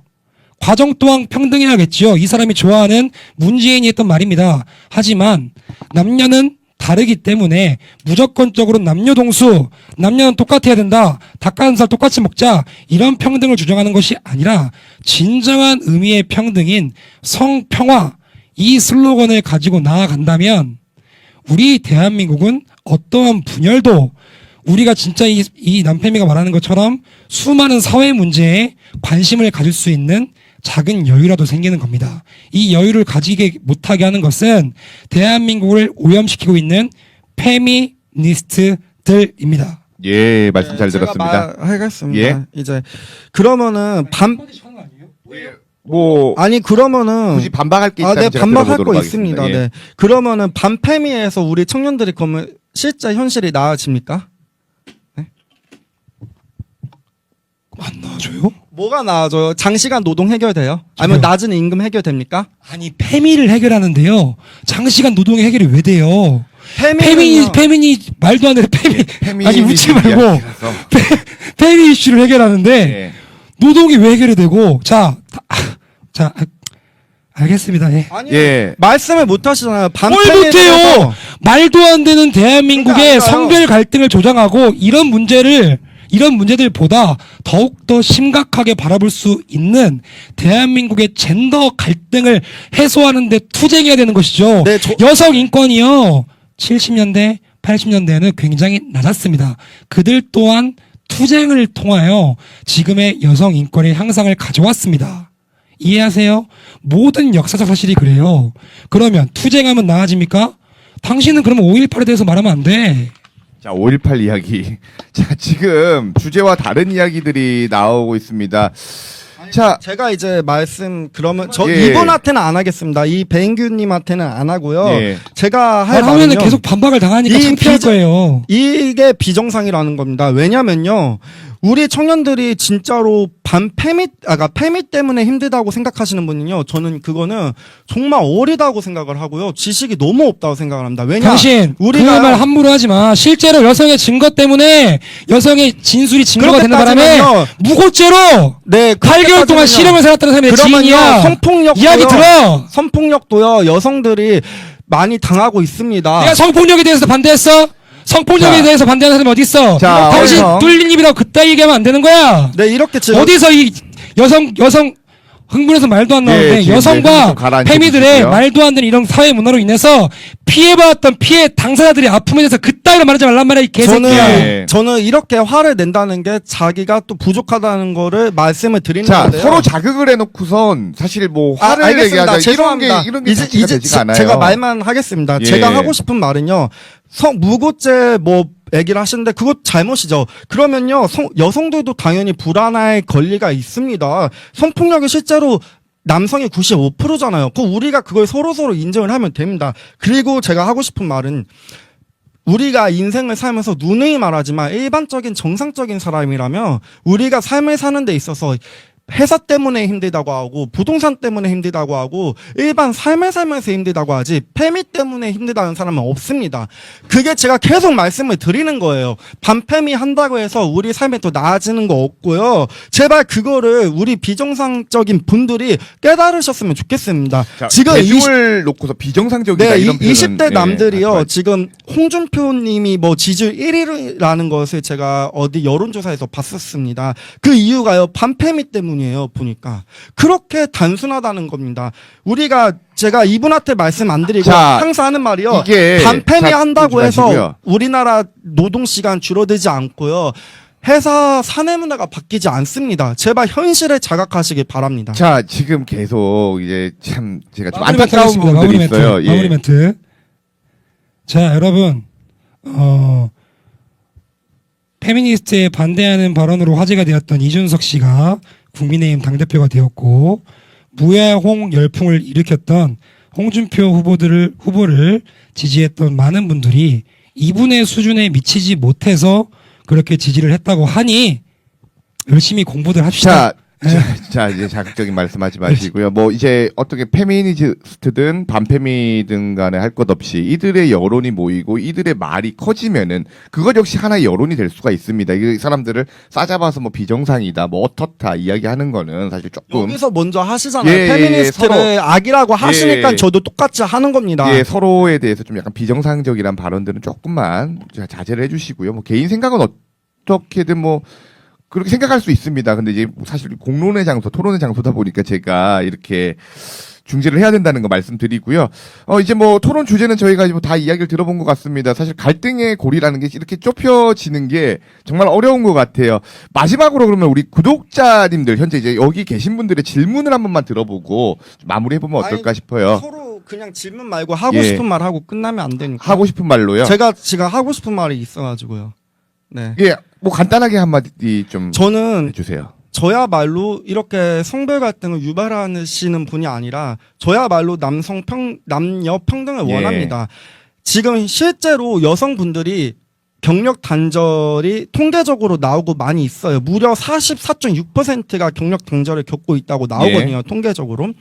과정 또한 평등해야겠지요. 이 사람이 좋아하는 문재인이 했던 말입니다. 하지만 남녀는 다르기 때문에 무조건적으로 남녀 동수, 남녀는 똑같아야 된다, 닭가슴살 똑같이 먹자, 이런 평등을 주장하는 것이 아니라 진정한 의미의 평등인 성평화, 이 슬로건을 가지고 나아간다면 우리 대한민국은 어떠한 분열도 우리가 진짜 이 남편이가 말하는 것처럼 수많은 사회 문제에 관심을 가질 수 있는 작은 여유라도 생기는 겁니다. 이 여유를 가지게 못하게 하는 것은 대한민국을 오염시키고 있는 페미니스트들입니다. 예, 말씀 잘 들었습니다. 하겠습니다. 예. 이제 그러면은 뭐 아니 그러면은 굳이 반박할 게 있다면 네, 제가 반박할 들어보도록 거 하겠습니다. 있습니다. 예. 네. 그러면은 반페미에서 우리 청년들이 그러면 실제 현실이 나아집니까? 안 나와줘요? 뭐가 나아져요? 장시간 노동 해결돼요? 아니면 저기요. 낮은 임금 해결됩니까? 아니, 페미를 해결하는데요. 장시간 노동의 해결이 왜 돼요? 페미니 말도 안 되는 아니 웃지 말고 이야기라서. 페미 이슈를 해결하는데 예. 노동이 왜 해결이 되고 알겠습니다. 예. 아니 예. 말씀을 못 하시잖아요. 뭘 못해요? 말도 안 되는 대한민국의 그러니까 성별 갈등을 조장하고 이런 문제들보다 더욱더 심각하게 바라볼 수 있는 대한민국의 젠더 갈등을 해소하는 데 투쟁해야 되는 것이죠. 네, 여성 인권이요. 70년대, 80년대에는 굉장히 낮았습니다. 그들 또한 투쟁을 통하여 지금의 여성 인권의 향상을 가져왔습니다. 이해하세요? 모든 역사적 사실이 그래요. 그러면 투쟁하면 나아집니까? 당신은 그러면 5.18에 대해서 말하면 안 돼. 자, 5.18 이야기. 자, 지금 주제와 다른 이야기들이 나오고 있습니다. 자, 제가 이제 그러면 저 예. 이분한테는 안 하겠습니다. 이 배인규님한테는 안 하고요. 예. 제가 할 말하면은 말은요. 계속 반박을 당하니까 이 창피할 피자- 거예요. 이게 비정상이라는 겁니다. 왜냐면요. 우리 청년들이 진짜로 그러니까 페미 때문에 힘들다고 생각하시는 분은요, 저는 그거는 정말 어리다고 생각을 하고요, 지식이 너무 없다고 생각을 합니다. 왜냐, 당신 그 말 함부로 하지 마. 실제로 여성의 증거 때문에 여성의 진술이 증거가 되는 바람에 무고죄로 네, 8개월 동안 실형을 살았다는 사람이 내 지인이야. 성폭력도요, 이야기 들어. 성폭력도요, 여성들이 많이 당하고 있습니다. 내가 성폭력에 대해서 반대했어? 성폭력에 자. 대해서 반대하는 사람이 어디 있어? 자, 당신 여성. 뚫린 입이라고 그따위 얘기하면 안 되는 거야. 네, 이렇게 지금 어디서 이 여성 흥분해서 말도 안 예, 나오는데 지금 여성과 좀 가라앉혀 페미들의 주시고요. 말도 안 되는 이런 사회 문화로 인해서 피해받았던 피해 당사자들의 아픔에 대해서 그따위로 말하지 말란 말이야, 이 개새끼야. 예. 저는 이렇게 화를 낸다는 게 자기가 또 부족하다는 거를 말씀을 드리는 자, 건데요. 서로 자극을 해놓고선 사실 뭐 화를 알겠습니다. 얘기하자 죄송합니다. 이런 게 자체가 되지가 않아요. 제가 말만 하겠습니다. 예. 제가 하고 싶은 말은요. 무고죄 뭐 얘기를 하시는데 그거 잘못이죠. 그러면요, 여성들도 당연히 불안할 권리가 있습니다. 성폭력이 실제로 남성이 95%잖아요. 우리가 그걸 서로서로 인정을 하면 됩니다. 그리고 제가 하고 싶은 말은, 우리가 인생을 살면서 누누이 말하지만 일반적인 정상적인 사람이라면 우리가 삶을 사는 데 있어서 회사 때문에 힘들다고 하고 부동산 때문에 힘들다고 하고 일반 삶을 살면서 힘들다고 하지 페미 때문에 힘들다는 사람은 없습니다. 그게 제가 계속 말씀을 드리는 거예요. 반페미 한다고 해서 우리 삶에 또 나아지는 거 없고요. 제발 그거를 우리 비정상적인 분들이 깨달으셨으면 좋겠습니다. 자, 지금 대중을 놓고서 비정상적이다 네, 이런 표현은 20대 예, 남들이요, 하지 지금 홍준표 님이 뭐 지지율 1위라는 것을 제가 어디 여론조사에서 봤었습니다. 그 이유가요, 반페미 때문이에요, 보니까. 그렇게 단순하다는 겁니다. 제가 이분한테 말씀 안 드리고 자, 항상 하는 말이요, 이게 반페미 자, 한다고 그러지 해서 마시고요. 우리나라 노동시간 줄어들지 않고요, 회사 사내 문화가 바뀌지 않습니다. 제발 현실을 자각하시길 바랍니다. 자, 지금 계속 이제 참 제가 좀 마무리 멘트 안타까운 하겠습니다. 부분들이 마무리 멘트. 있어요. 예. 마무리 멘트. 자, 여러분, 페미니스트에 반대하는 발언으로 화제가 되었던 이준석 씨가 국민의힘 당대표가 되었고, 무야홍 열풍을 일으켰던 홍준표 후보를 지지했던 많은 분들이 이분의 수준에 미치지 못해서 그렇게 지지를 했다고 하니 열심히 공부들 합시다. 자, 이제 자극적인 말씀하지 마시고요. 뭐 이제 어떻게 페미니스트든 반페미든 간에 할 것 없이 이들의 여론이 모이고 이들의 말이 커지면은 그것 역시 하나의 여론이 될 수가 있습니다. 이 사람들을 싸잡아서 뭐 비정상이다, 뭐 어떻다 이야기하는 거는 사실 조금 여기서 먼저 하시잖아요. 예, 페미니스트를 예, 서로- 악이라고 하시니까 예. 저도 똑같이 하는 겁니다. 예, 서로에 대해서 좀 약간 비정상적이란 발언들은 조금만 자제를 해주시고요. 뭐 개인 생각은 어떻게든 뭐 그렇게 생각할 수 있습니다. 근데 이제 사실 공론의 장소, 토론의 장소다 보니까 제가 이렇게 중재를 해야 된다는 거 말씀드리고요. 이제 뭐 토론 주제는 저희가 이제 다 이야기를 들어본 것 같습니다. 사실 갈등의 고리라는 게 이렇게 좁혀지는 게 정말 어려운 것 같아요. 마지막으로 그러면 우리 구독자님들, 현재 이제 여기 계신 분들의 질문을 한 번만 들어보고 마무리해보면 어떨까 아니, 싶어요. 서로 그냥 질문 말고 하고 예. 싶은 말 하고 끝나면 안 되니까. 하고 싶은 말로요. 제가 지금 하고 싶은 말이 있어가지고요. 네. 예, 뭐 간단하게 한마디 좀 저는 해주세요. 저야말로 이렇게 성별 갈등을 유발하시는 분이 아니라 저야말로 남녀 평등을 예. 원합니다. 지금 실제로 여성분들이 경력 단절이 통계적으로 나오고 많이 있어요. 무려 44.6%가 경력 단절을 겪고 있다고 나오거든요. 예. 통계적으로.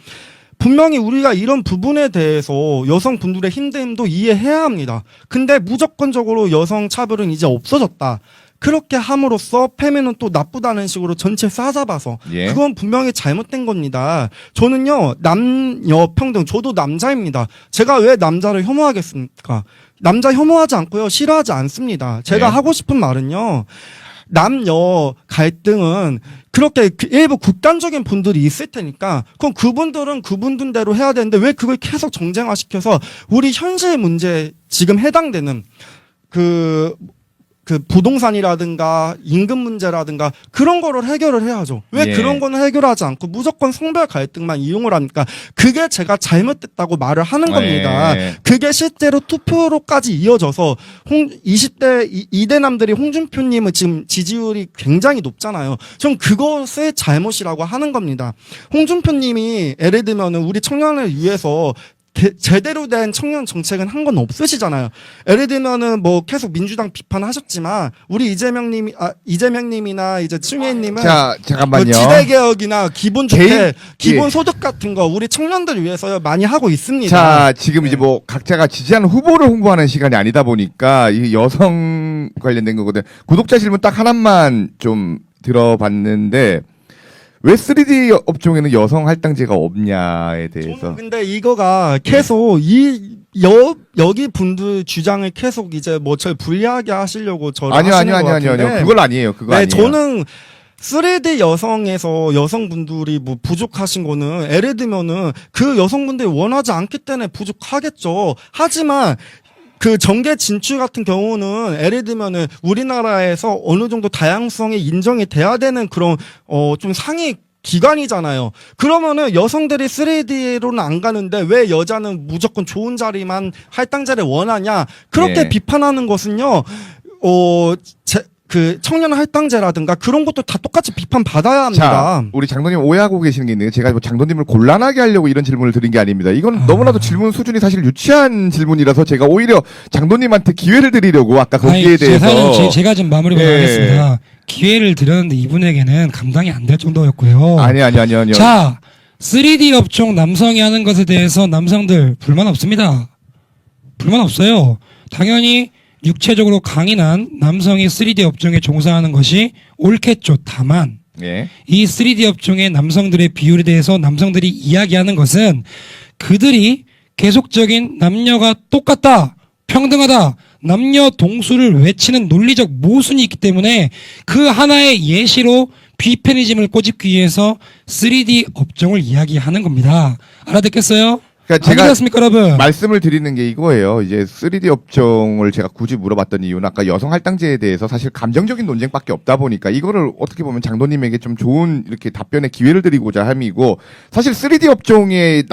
분명히 우리가 이런 부분에 대해서 여성분들의 힘듦도 이해해야 합니다. 근데 무조건적으로 여성 차별은 이제 없어졌다. 그렇게 함으로써 페미는 또 나쁘다는 식으로 전체 싸잡아서 예. 그건 분명히 잘못된 겁니다. 저는요, 남녀 평등, 저도 남자입니다. 제가 왜 남자를 혐오하겠습니까? 남자 혐오하지 않고요, 싫어하지 않습니다. 제가 네. 하고 싶은 말은요, 남녀 갈등은 그렇게 일부 극단적인 분들이 있을 테니까 그럼 그분들은 그분들대로 해야 되는데 왜 그걸 계속 정쟁화시켜서 우리 현실 문제에 지금 해당되는 그 부동산이라든가 임금 문제라든가 그런 거를 해결을 해야죠. 왜 예. 그런 거는 해결하지 않고 무조건 성별 갈등만 이용을 하니까 그게 제가 잘못됐다고 말을 하는 겁니다. 예. 그게 실제로 투표로까지 이어져서 20대 2대남들이 홍준표님은 지금 지지율이 굉장히 높잖아요. 전 그것의 잘못이라고 하는 겁니다. 홍준표님이 예를 들면은 우리 청년을 위해서 제대로 된 청년 정책은 한 건 없으시잖아요. 예를 들면은 뭐 계속 민주당 비판하셨지만 우리 이재명님이나 이제 추미애님은 자, 잠깐만요. 지대개혁이나 기본주택, 개인- 기본소득 같은 거 우리 청년들을 위해서 많이 하고 있습니다. 자, 지금 이제 뭐 각자가 지지하는 후보를 홍보하는 시간이 아니다 보니까 이 여성 관련된 거거든. 구독자 질문 딱 하나만 좀 들어봤는데 왜 3D 업종에는 여성 할당제가 없냐에 대해서. 저는 근데 이거가 계속 여기 분들 주장을 계속 이제 뭐 저를 불리하게 하시려고 저를 아니요, 하시는 아니요, 것 아니요, 같은데. 아니요. 그걸 아니에요. 그거 네, 아니에요. 저는 3D 여성에서 여성분들이 뭐 부족하신 거는 예를 들면은 그 여성분들이 원하지 않기 때문에 부족하겠죠. 하지만 그 정계 진출 같은 경우는 예를 들면은 우리나라에서 어느 정도 다양성이 인정이 돼야 되는 그런 좀 상위 기관이잖아요. 그러면은 여성들이 3D로는 안 가는데 왜 여자는 무조건 좋은 자리만 할당제를 원하냐? 그렇게 네. 비판하는 것은요. 그 청년 할당제라든가 그런 것도 다 똑같이 비판 받아야 합니다. 자, 우리 장로님 오해하고 계시는 게 있는데 제가 뭐 장로님을 곤란하게 하려고 이런 질문을 드린 게 아닙니다. 이건 너무나도 질문 수준이 사실 유치한 질문이라서 제가 오히려 장로님한테 기회를 드리려고 아까 거기에 대해서 제가 좀 마무리 예. 하겠습니다. 기회를 드렸는데 이분에게는 감당이 안 될 정도였고요. 아니요. 자, 3D 업종 남성이 하는 것에 대해서 남성들 불만 없습니다. 불만 없어요. 당연히 육체적으로 강인한 남성이 3D 업종에 종사하는 것이 옳겠죠. 다만 예. 이 3D 업종의 남성들의 비율에 대해서 남성들이 이야기하는 것은 그들이 계속적인 남녀가 똑같다, 평등하다, 남녀 동수를 외치는 논리적 모순이 있기 때문에 그 하나의 예시로 비페미니즘을 꼬집기 위해서 3D 업종을 이야기하는 겁니다. 알아듣겠어요? 그러니까 제가 알겠습니까, 여러분? 말씀을 드리는 게 이거예요. 이제 3D 업종을 제가 굳이 물어봤던 이유는 아까 여성 할당제에 대해서 사실 감정적인 논쟁밖에 없다 보니까 이거를 어떻게 보면 장로님에게 좀 좋은 이렇게 답변의 기회를 드리고자 함이고 사실 3D 업종에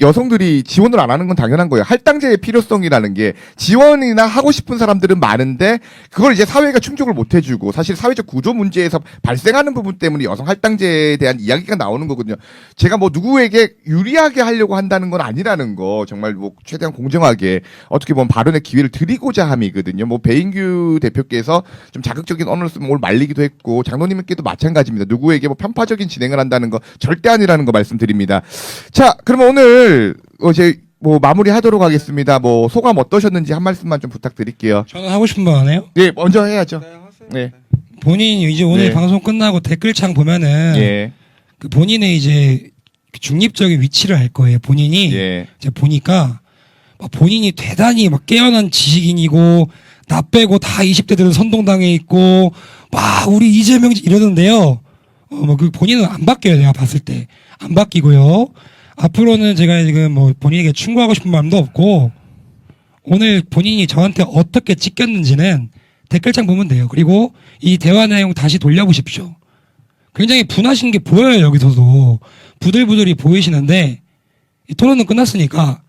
여성들이 지원을 안 하는 건 당연한 거예요. 할당제의 필요성이라는 게 지원이나 하고 싶은 사람들은 많은데 그걸 이제 사회가 충족을 못 해주고 사실 사회적 구조 문제에서 발생하는 부분 때문에 여성 할당제에 대한 이야기가 나오는 거거든요. 제가 뭐 누구에게 유리하게 하려고 한다는 건 아니라는 거 정말 뭐 최대한 공정하게 어떻게 보면 발언의 기회를 드리고자 함이거든요. 뭐 배인규 대표께서 좀 자극적인 언어를 쓰면 오늘 말리기도 했고 장로님께도 마찬가지입니다. 누구에게 뭐 편파적인 진행을 한다는 거 절대 아니라는 거 말씀드립니다. 자, 그러면 오늘 이제 뭐 마무리하도록 하겠습니다. 뭐 소감 어떠셨는지 한 말씀만 좀 부탁드릴게요. 저는 하고 싶은 말 안 해요? 네, 먼저 해야죠. 네. 본인이 이제 오늘 네. 방송 끝나고 댓글창 보면은 예. 그 본인의 이제 중립적인 위치를 알 거예요. 본인이 예. 제가 보니까 막 본인이 대단히 막 깨어난 지식인이고 나 빼고 다 20대들은 선동당에 있고 막 우리 이재명 이러는데요. 뭐 그 본인은 안 바뀌어요. 내가 봤을 때 안 바뀌고요. 앞으로는 제가 지금 뭐 본인에게 충고하고 싶은 마음도 없고 오늘 본인이 저한테 어떻게 찍혔는지는 댓글창 보면 돼요. 그리고 이 대화 내용 다시 돌려보십시오. 굉장히 분하신 게 보여요. 여기서도 부들부들이 보이시는데 이 토론은 끝났으니까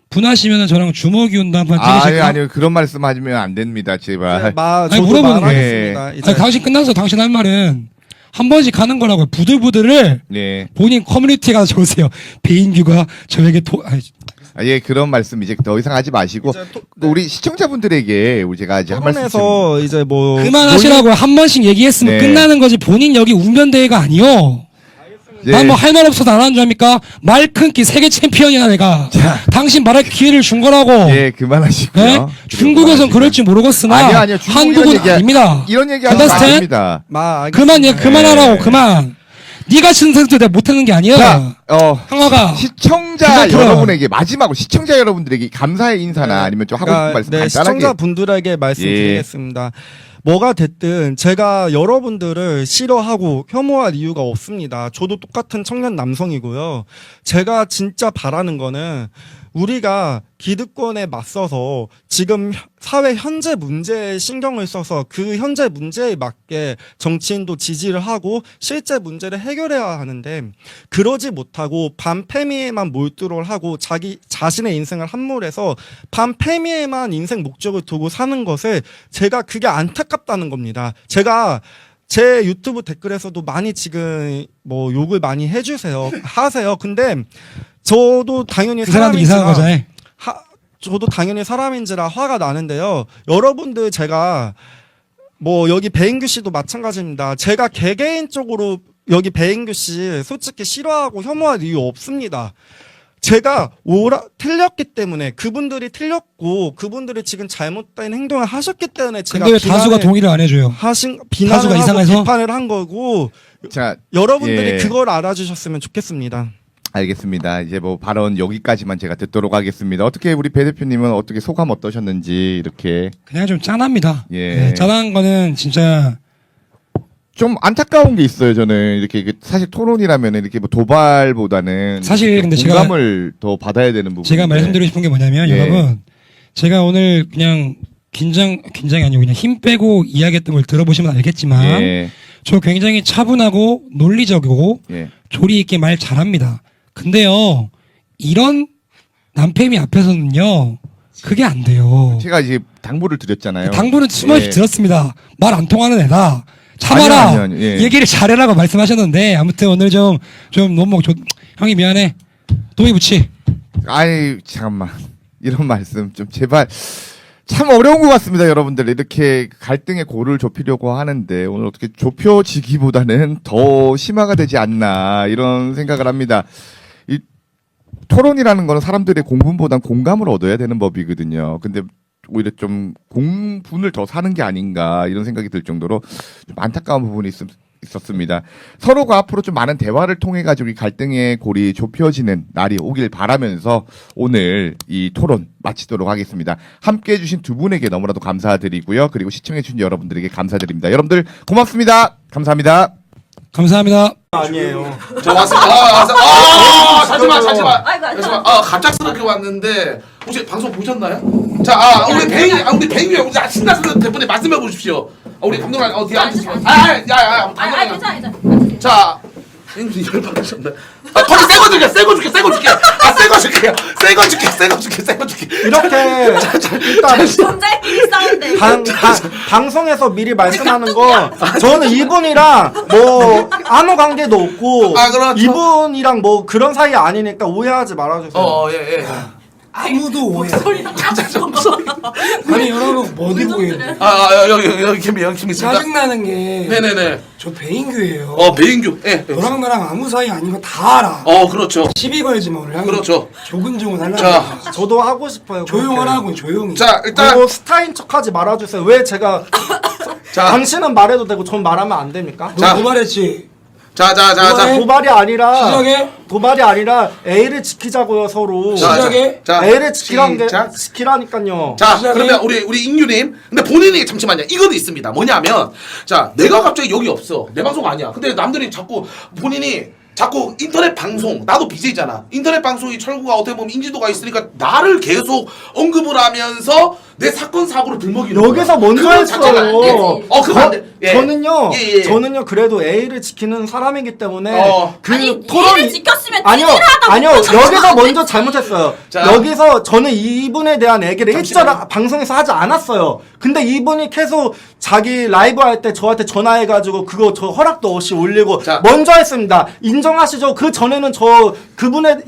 분하시면은 저랑 주먹이 온다 한번 찍으실까요? 아니요. 그런 말씀 하시면 안 됩니다. 제발. 저도 물어보는 말하겠습니다. 거예요. 이제 당신 끝나서 당신 할 말은 한 번씩 하는 거라고요. 부들부들을 네. 본인 커뮤니티에 가서 적으세요. 배인규가 저에게 예, 그런 말씀 이제 더 이상 하지 마시고 이제 우리 시청자분들에게 우리 제가 이제 한 말씀 토론에서 이제 뭐 그만하시라고 한 번씩 얘기했으면 네. 끝나는 거지. 본인 여기 웅변대회가 아니요. 네. 난 뭐 할 말 없어서 안 하는 줄 압니까? 말 큰기 세계 챔피언이야 내가. 당신 말할 기회를 준 거라고. 예, 그만하시고요. 네? 중국에선 그럴 줄 모르겠으나 아니요. 중국 한국은 이런 얘기- 아닙니다. 이런 얘기 하지 understand? 마십니다. 그만하라고 네. 그만. 네가 신생도 내가 못하는 게 아니야. 자, 형아가 시청자 그만 들어. 여러분에게 마지막으로 시청자 여러분들에게 감사의 인사나 아니면 좀 하고 싶은 말씀 네, 간단하게. 시청자분들에게 말씀드리겠습니다. 뭐가 됐든 제가 여러분들을 싫어하고 혐오할 이유가 없습니다. 저도 똑같은 청년 남성이고요. 제가 진짜 바라는 거는 우리가 기득권에 맞서서 지금 사회 현재 문제에 신경을 써서 그 현재 문제에 맞게 정치인도 지지를 하고 실제 문제를 해결해야 하는데 그러지 못하고 반패미에만 몰두를 하고 자기 자신의 인생을 함몰해서 반패미에만 인생 목적을 두고 사는 것을 제가 그게 안타깝다는 겁니다. 제가 제 유튜브 댓글에서도 많이 지금 뭐 욕을 많이 하세요. 근데 저도 당연히 그 사람도 이상한 거잖아요. 저도 당연히 사람인지라 화가 나는데요. 여러분들 제가 뭐 여기 배인규 씨도 마찬가지입니다. 제가 개개인적으로 여기 배인규 씨 솔직히 싫어하고 혐오할 이유 없습니다. 제가 틀렸기 때문에 그분들이 틀렸고 그분들이 지금 잘못된 행동을 하셨기 때문에 제가 근데 왜 다수가 동의를 안 해줘요? 비난을 다수가 하고 이상해서? 비판을 한 거고 자, 여러분들이 예. 그걸 알아주셨으면 좋겠습니다. 알겠습니다. 이제 뭐 발언 여기까지만 제가 듣도록 하겠습니다. 어떻게 우리 배 대표님은 어떻게 소감 어떠셨는지 이렇게 그냥 좀 짠합니다. 예. 네, 짠한 거는 진짜 좀 안타까운 게 있어요. 저는 이렇게 사실 토론이라면 이렇게 뭐 도발보다는 사실 근데 제가- 공감을 더 받아야 되는 부분. 제가 말씀드리고 싶은 게 뭐냐면 예. 여러분 제가 오늘 그냥 긴장이 아니고 그냥 힘 빼고 이야기했던 걸 들어보시면 알겠지만 예. 저 굉장히 차분하고 논리적이고 예. 조리 있게 말 잘합니다. 근데요 이런 남편이 앞에서는요 그게 안 돼요. 제가 이제 당부를 드렸잖아요. 당부는 숨어있이 예. 들었습니다. 말 안 통하는 애다. 참아라. 아니요, 아니요, 예. 얘기를 잘해라고 말씀하셨는데 아무튼 오늘 좀 너무 형이 미안해. 도희 부치. 아이 잠깐만 이런 말씀 좀 제발 참 어려운 것 같습니다, 여러분들. 이렇게 갈등의 고를 좁히려고 하는데 오늘 어떻게 좁혀지기보다는 더 심화가 되지 않나 이런 생각을 합니다. 이 토론이라는 거는 사람들의 공분보단 공감을 얻어야 되는 법이거든요. 근데 오히려 좀 공분을 더 사는 게 아닌가 이런 생각이 들 정도로 좀 안타까운 부분이 있었습니다. 서로가 앞으로 좀 많은 대화를 통해 가지고 이 갈등의 골이 좁혀지는 날이 오길 바라면서 오늘 이 토론 마치도록 하겠습니다. 함께 해주신 두 분에게 너무나도 감사드리고요. 그리고 시청해주신 여러분들에게 감사드립니다. 여러분들 고맙습니다. 감사합니다. 감사합니다. 아니에요. 저 왔습니다. 잠시만. 아이고, 잠시만. 갑작스럽게 왔는데 혹시 방송 보셨나요? 자, 우리 배인규 우리 신나서 대표님 말씀해 보십시오. 우리 감독님 뒤에 앉으시죠. 괜찮아. 자, 배인규 열받으셨네. 거기 새거 줄게. 새거 줄게. 이렇게 일단 손잘끼리 싸운대. 방송에서 미리 말씀하는 거 저는 이분이랑 뭐 아무 관계도 없고 그렇죠. 이분이랑 뭐 그런 사이 아니니까 오해하지 말아주세요. 예. 아무도 오해. 소리랑 아니 여러분 어디 보이는? 여기 김이 있습니다. 짜증나는 게 네네네. 저 배인규예요. 배인규. 예. 너랑 나랑 아무 사이 아닌 거 다 알아. 그렇죠. 시비 걸지 마 오늘. 그렇죠. 조근조근 하려고. 자. 저도 하고 싶어요. 조용하라고 조용히. 자, 일단 그리고 스타인 척하지 말아주세요. 왜 제가 자. 당신은 말해도 되고 전 말하면 안 됩니까? 너 도발했지. 자. 도발이 아니라 시작해. 도발이 아니라 A를 지키자고요 서로. 시작해. 자, A를 지키라니까요. 자, 시작해. 그러면 우리 인규님. 근데 본인이 잠시만요. 이거도 있습니다. 뭐냐면, 자, 내가 갑자기 여기 없어. 내 방송 아니야. 근데 남들이 자꾸 자꾸 인터넷 방송, 나도 BJ잖아. 인터넷 방송이 철구가 어떻게 보면 인지도가 있으니까 나를 계속 언급을 하면서 내 사건 사고를 들먹이는 여기서 거야. 먼저 그건 자체가 안 했어요. 되지. 그거 안 돼. 예. 저는요 그래도 A를 지키는 사람이기 때문에 그 아니 토론이 얘를 지켰으면 아니요 여기서 먼저 잘못했어요. 자. 여기서 저는 이분에 대한 얘기를 잠시만요. 일절 방송에서 하지 않았어요. 근데 이분이 계속 자기 라이브 할 때 저한테 전화해가지고 그거 저 허락도 없이 올리고 자. 먼저 했습니다. 인정하시죠? 그 전에는 저 그분의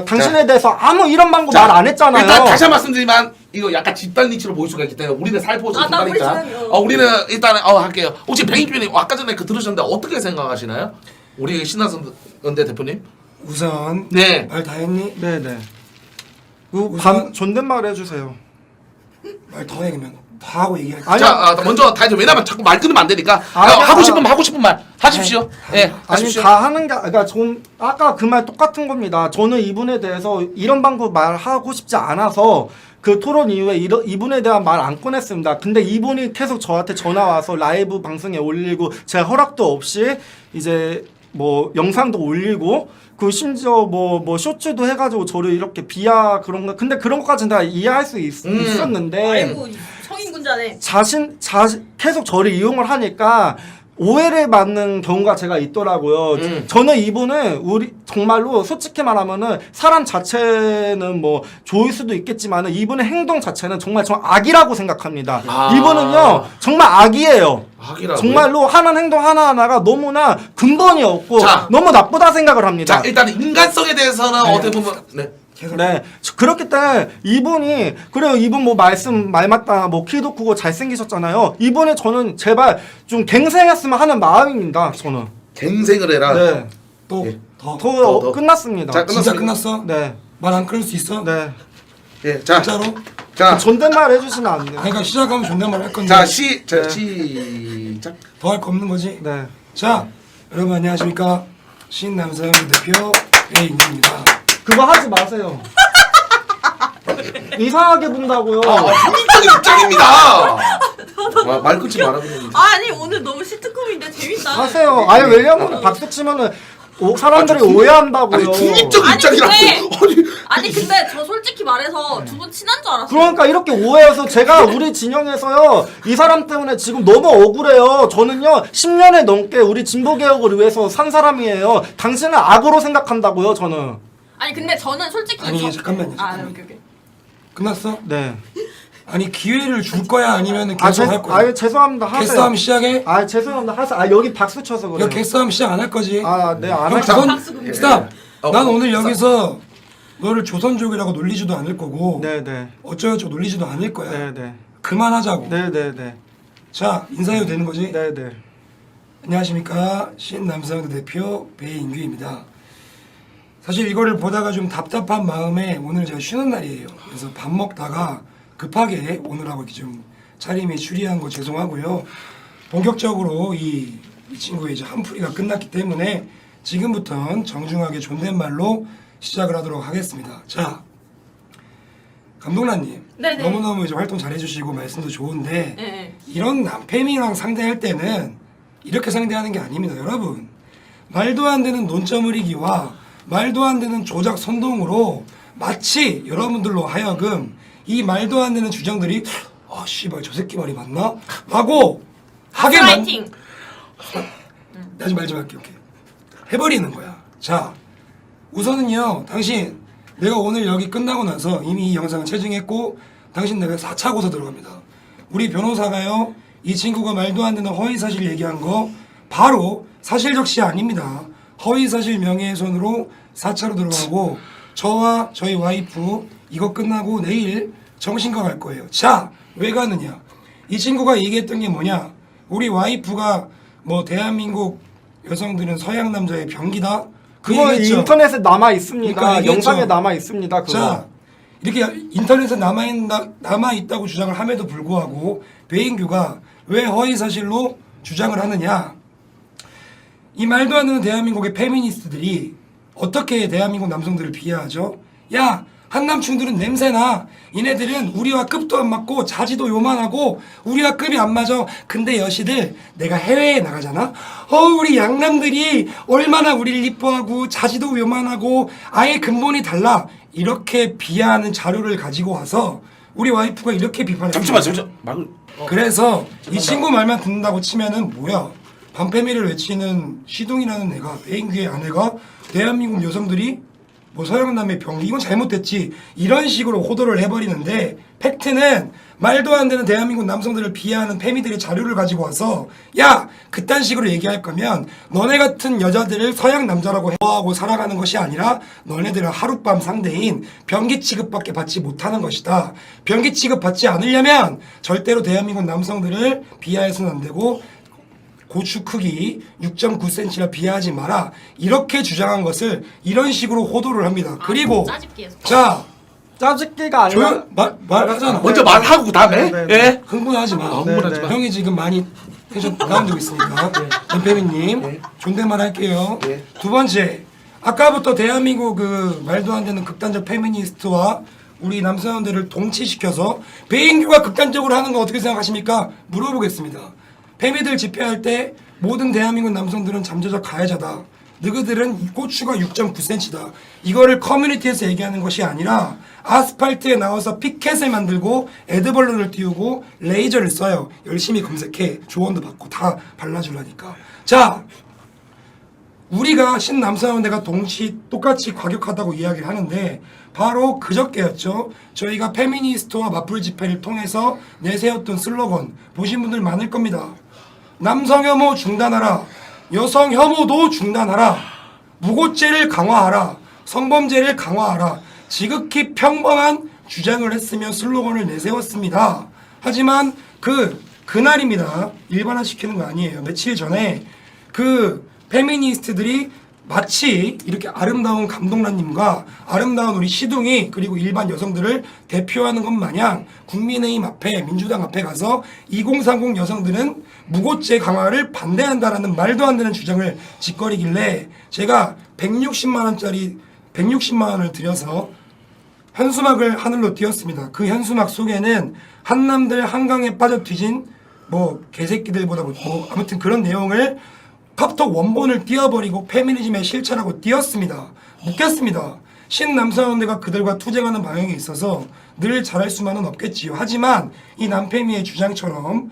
당신에 대해서 아무 이런 방법 말 안 했잖아요. 일단 다시 한 번 말씀드리면 이거 약간 집단 리치로 보일 수가 있기 때문에 우리는 살포 좀 나 우리 다니까. 조용히. 우리는 일단 할게요. 혹시 백인규님 아까 전에 그 들으셨는데 어떻게 생각하시나요? 우리 신하선 연대 대표님? 우선 네. 말 다 했니? 네네. 우선- 존댓말 해주세요. 말 더 해 그러면 다 하고 얘기할게. 아니, 자, 먼저 다 해줘. 왜냐면 자꾸 말 끊으면 안 되니까. 아니, 하고 싶으면 말 하십시오. 예, 아니 하십시오. 다 하는 게 그러니까 좀 아까 그 말 똑같은 겁니다. 저는 이분에 대해서 이런 방법 말하고 싶지 않아서 그 토론 이후에 이분에 대한 말 안 꺼냈습니다. 근데 이분이 계속 저한테 전화 와서 라이브 방송에 올리고 제가 허락도 없이 이제 뭐 영상도 올리고 그 심지어 뭐 쇼츠도 해가지고 저를 이렇게 비하 그런 거 근데 그런 것까지는 다 이해할 수 있었는데 아이고 성인군자네. 계속 저를 이용을 하니까 오해를 받는 경우가 제가 있더라고요. 저는 이분은 우리 정말로 솔직히 말하면은 사람 자체는 뭐 좋을 수도 있겠지만은 이분의 행동 자체는 정말 저 악이라고 생각합니다. 아. 이분은요 정말 악이에요. 악이라고요? 정말로 하는 행동 하나하나가 너무나 근본이 없고 자. 너무 나쁘다 생각을 합니다. 자 일단 인간성에 대해서는 어떻게 보면 네. 네. 그렇기 때문에 이분이, 그래요. 이분 뭐 말 맞다, 뭐 키도 크고 잘생기셨잖아요. 이분이 저는 제발 좀 갱생했으면 하는 마음입니다. 저는. 갱생을 해라. 네. 또 예. 더. 더 끝났습니다. 자, 진짜 끝났습니다. 끝났어? 네. 말 안 끊을 수 있어? 네. 예, 자, 진짜로? 자, 존댓말 해주시면 안 돼요. 그러니까 시작하면 존댓말 할 건데 자, 네. 시작. 더 할 거 없는 거지? 네. 자, 여러분 안녕하십니까? 신남성 대표 배인규입니다. 그거 하지 마세요. 이상하게 본다고요. 국민적인 입장입니다. 말 끊지 말아 그냥. 아니 오늘 너무 시트콤인데 재밌다. 하세요. 아니, 왜냐면 박수 치면은 사람들이 아니, 오해한다고요. 아니 국민적인 아니, 입장이라고. 근데- 아니 근데 저 솔직히 말해서 두 분 친한 줄 알았어요. 그러니까 이렇게 오해해서 제가 우리 진영에서요 이 사람 때문에 지금 너무 억울해요. 저는요 10년을 넘게 우리 진보개혁을 위해서 산 사람이에요. 당신은 악으로 생각한다고요. 저는. 아니 근데 저는 솔직히 아니, 잠깐만요, 아 잠깐만요. 오케이. 끝났어? 네. 아니 기회를 줄 거야 아니면 계속 할 거야? 죄송합니다. 하세요. 개싸움 시작해? 죄송합니다. 하세요. 여기 박수 쳐서 그래요. 이거 개싸움 시작 안 할 거지? 네, 안 형 할게요. 조선 박수 금- 스탑. 난 오늘 스탑. 여기서 너를 조선족이라고 놀리지도 않을 거고 네네. 어쩌고저쩌고 놀리지도 않을 거야. 네네. 그만하자고. 네네네. 자 인사해도 되는 거지? 네네. 안녕하십니까 신남성도 대표 배인규입니다. 사실 이거를 보다가 좀 답답한 마음에 오늘 제가 쉬는 날이에요. 그래서 밥 먹다가 급하게 오늘하고 이렇게 좀 차림이 추리한 거 죄송하고요. 본격적으로 이 친구의 이제 한풀이가 끝났기 때문에 지금부터는 정중하게 존댓말로 시작을 하도록 하겠습니다. 자, 감독란님 네네. 너무너무 이제 활동 잘해주시고 말씀도 좋은데 네. 이런 남팸이랑 상대할 때는 이렇게 상대하는 게 아닙니다. 여러분 말도 안 되는 논점 흐리기와 말도 안 되는 조작 선동으로 마치 여러분들로 하여금 이 말도 안 되는 주장들이 씨발 저 새끼 말이 맞나? 라고 하게 파이팅. 나 좀 말 좀 할게. 오케이. 해버리는 거야. 자 우선은요 당신 내가 오늘 여기 끝나고 나서 이미 이 영상을 체증했고 당신 내가 4차 고소 들어갑니다. 우리 변호사가요 이 친구가 말도 안 되는 허위사실 얘기한 거 바로 사실적시 아닙니다. 허위사실 명예훼손으로 4차로 들어가고 저와 저희 와이프 이거 끝나고 내일 정신과 갈 거예요. 자 왜 가느냐 이 친구가 얘기했던 게 뭐냐 우리 와이프가 뭐 대한민국 여성들은 서양 남자의 병기다 그 그거 얘기했죠. 인터넷에 남아 있습니다. 그러니까 얘기했죠. 영상에 남아 있습니다. 그거. 자, 이렇게 인터넷에 남아있다고 주장을 함에도 불구하고 배인규가 왜 허위사실로 주장을 하느냐. 이 말도 안 되는 대한민국의 페미니스트들이 어떻게 대한민국 남성들을 비하하죠? 야, 한남충들은 냄새나. 이네들은 우리와 급도 안 맞고 자지도 요만하고 우리와 급이 안 맞아. 근데 여시들 내가 해외에 나가잖아. 우리 양남들이 얼마나 우리를 이뻐하고 자지도 요만하고 아예 근본이 달라. 이렇게 비하하는 자료를 가지고 와서 우리 와이프가 이렇게 비판했어요. 잠시만. 말을. 그래서 이 친구 말만 듣는다고 치면은 뭐야? 반페미를 외치는 시동이라는 애가 배인규의 아내가 대한민국 여성들이 뭐 서양남의 병 이건 잘못됐지 이런 식으로 호도를 해버리는데 팩트는 말도 안 되는 대한민국 남성들을 비하하는 페미들의 자료를 가지고 와서 야 그딴 식으로 얘기할 거면 너네 같은 여자들을 서양 남자라고 해하고 살아가는 것이 아니라 너네들은 하룻밤 상대인 변기 취급밖에 받지 못하는 것이다. 변기 취급 받지 않으려면 절대로 대한민국 남성들을 비하해서는 안 되고 고추 크기 6.9cm라 비하하지 마라. 이렇게 주장한 것을 이런 식으로 호도를 합니다. 그리고 짜집기에서. 자 짜증기가 아니라 말하잖아. 먼저 말하고 그다음에. 네, 예. 흥분하지 마. 흥분하지 마. 형이 지금 많이 텐션 다운되고 있으니까. 엠페미님 존댓말 할게요. 네. 두 번째, 아까부터 대한민국 그 말도 안 되는 극단적 페미니스트와 우리 남성들을 동치시켜서 배인규가 극단적으로 하는 거 어떻게 생각하십니까? 물어보겠습니다. 페미들 집회할 때 모든 대한민국 남성들은 잠재적 가해자다. 너희들은 고추가 6.9cm다. 이거를 커뮤니티에서 얘기하는 것이 아니라 아스팔트에 나와서 피켓을 만들고 에드벌룬을 띄우고 레이저를 써요. 열심히 검색해. 조언도 받고 다 발라주려니까. 자, 우리가 신남성연대가 똑같이 과격하다고 이야기를 하는데 바로 그저께였죠. 저희가 페미니스트와 맞불 집회를 통해서 내세웠던 슬로건 보신 분들 많을 겁니다. 남성 혐오 중단하라. 여성 혐오도 중단하라. 무고죄를 강화하라. 성범죄를 강화하라. 지극히 평범한 주장을 했으며 슬로건을 내세웠습니다. 하지만 그날입니다. 일반화시키는 거 아니에요. 며칠 전에 페미니스트들이 마치 이렇게 아름다운 감독란님과 아름다운 우리 시둥이 그리고 일반 여성들을 대표하는 것 마냥 국민의힘 앞에 민주당 앞에 가서 2030 여성들은 무고죄 강화를 반대한다라는 말도 안 되는 주장을 짓거리길래 제가 160만 원을 들여서 현수막을 하늘로 띄웠습니다. 그 현수막 속에는 한남들 한강에 빠져 뒤진 개새끼들보다 아무튼 그런 내용을 팝톡 원본을 띄워버리고 페미니즘의 실천하고 띄웠습니다. 묻겠습니다. 신남성연대가 그들과 투쟁하는 방향에 있어서 늘 잘할 수만은 없겠지요. 하지만 이 남페미의 주장처럼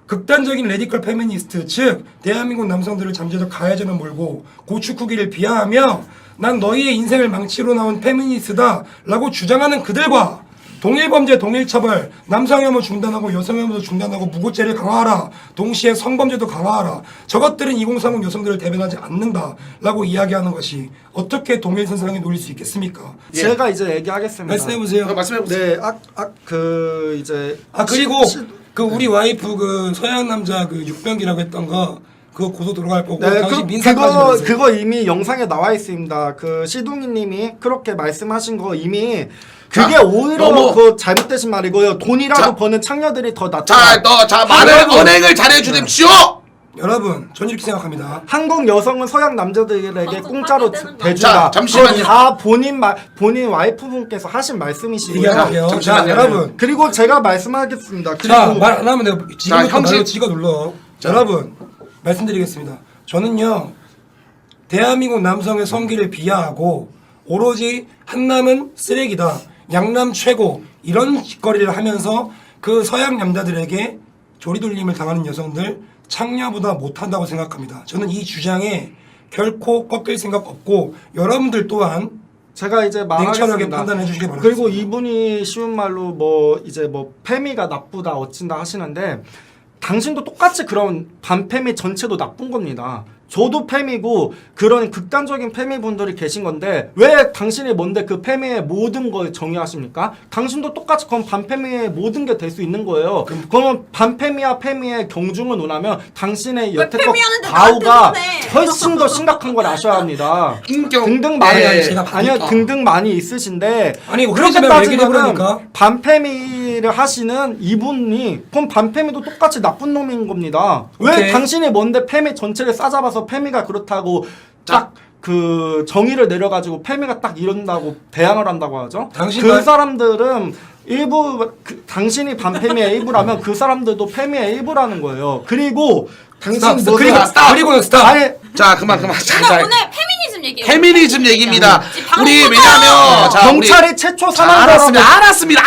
극단적인 레디컬 페미니스트 즉 대한민국 남성들을 잠재적 가해자로 몰고 고추쿠기를 비하하며 난 너희의 인생을 망치로 나온 페미니스트다 라고 주장하는 그들과 동일범죄 동일처벌 남성혐오 중단하고 여성혐오도 중단하고 무고죄를 강화하라. 동시에 성범죄도 강화하라. 저것들은 2030 여성들을 대변하지 않는다 라고 이야기하는 것이 어떻게 동일선상에 놓일 수 있겠습니까? 예. 제가 이제 얘기하겠습니다. 말씀해보세요. 말씀해보세요. 네, 이제 그리고 우리 와이프 서양 남자 육병기라고 했던 거 그거 고소 들어갈 거고 네, 당신 민사까지 그거 이미 영상에 나와 있습니다. 시둥이님이 그렇게 말씀하신 거 이미 그게 오히려 잘못되신 말이고요. 돈이라도 버는 창녀들이 더 낫죠. 말을 언행을 잘해주십시오. 여러분, 전 이렇게 생각합니다. 한국 여성은 서양 남자들에게 방송 공짜로 파괴되는 거 대주다. 잠시만요. 다 본인 와이프분께서 하신 말씀이시고요. 얘기할게요. 잠시만요. 여러분. 그리고 제가 말씀하겠습니다. 자, 말 안 하면 내가 지금부터 형식. 말로 지가 눌러. 여러분, 말씀드리겠습니다. 저는요, 대한민국 남성의 성기를 비하하고 오로지 한남은 쓰레기다. 양남 최고. 이런 짓거리를 하면서 그 서양 남자들에게 조리돌림을 당하는 여성들 창녀보다 못한다고 생각합니다. 저는 이 주장에 결코 꺾일 생각 없고 여러분들 또한 제가 이제 냉철하게 말하겠습니다. 판단해 주시기 바랍니다. 그리고 이분이 쉬운 말로 페미가 나쁘다 어찐다 하시는데 당신도 똑같이 그런 반페미 전체도 나쁜 겁니다. 저도 페미고 그런 극단적인 페미 분들이 계신 건데 왜 당신이 뭔데 그 페미의 모든 걸 정의하십니까? 당신도 똑같이 그럼 반페미의 모든 게 될 수 있는 거예요. 그러면 반페미와 페미의 경중을 논하면 당신의 여태껏 페미하는데 가오가 나한테 그러네. 훨씬 더 심각한 걸 아셔야 합니다. 인격 등등 많이 제가 아니요 등등 많이 있으신데 아니, 그렇게 그러시면 얘기를 따지면 해보라니까. 반페미를 하시는 이분이 그럼 반페미도 똑같이 나쁜 놈인 겁니다. 왜 오케이. 당신이 뭔데 페미 전체를 싸잡아서 페미가 그렇다고 딱 그 정의를 내려가지고 페미가 딱 이런다고 대항을 한다고 하죠? 그 사람들은 일부 당신이 반페미의 일부라면 그 사람들도 페미의 일부라는 거예요. 그리고 당신 그리고는 스탑. 아예 자 그만. 오늘 페미니즘 얘기예요. 페미니즘 얘기입니다. 지금 우리 방금 왜냐면 자, 경찰이 최초 자, 사망 알았습니다.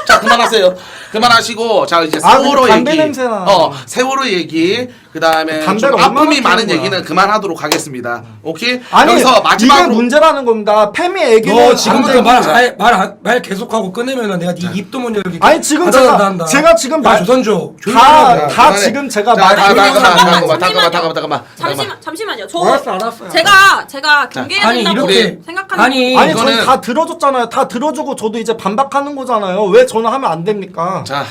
자 그만하세요. 그만하시고 자 이제 세월호 담배 얘기. 냄새나. 세월호 얘기. 그다음에 담배를 좀 아픔이 얼마나 많은 피우는 거야. 얘기는 그만하도록 하겠습니다. 오케이? 아니 여기서 마지막으로 이게 문제라는 겁니다. 페미 얘기는 너 지금부터 안 말 계속하고 끊으면 내가 네 입도 못 열게. 아니 지금 한다. 제가 지금 야, 조선조. 다 지금 제가 잠깐만. 잠시만요. 알았어요. 제가 경계해야 아니, 된다고 이렇게- 생각하는 아니, 아니 이거는- 저는 다 들어줬잖아요. 다 들어주고 저도 이제 반박하는 거잖아요. 왜 저는 하면 안 됩니까? 자,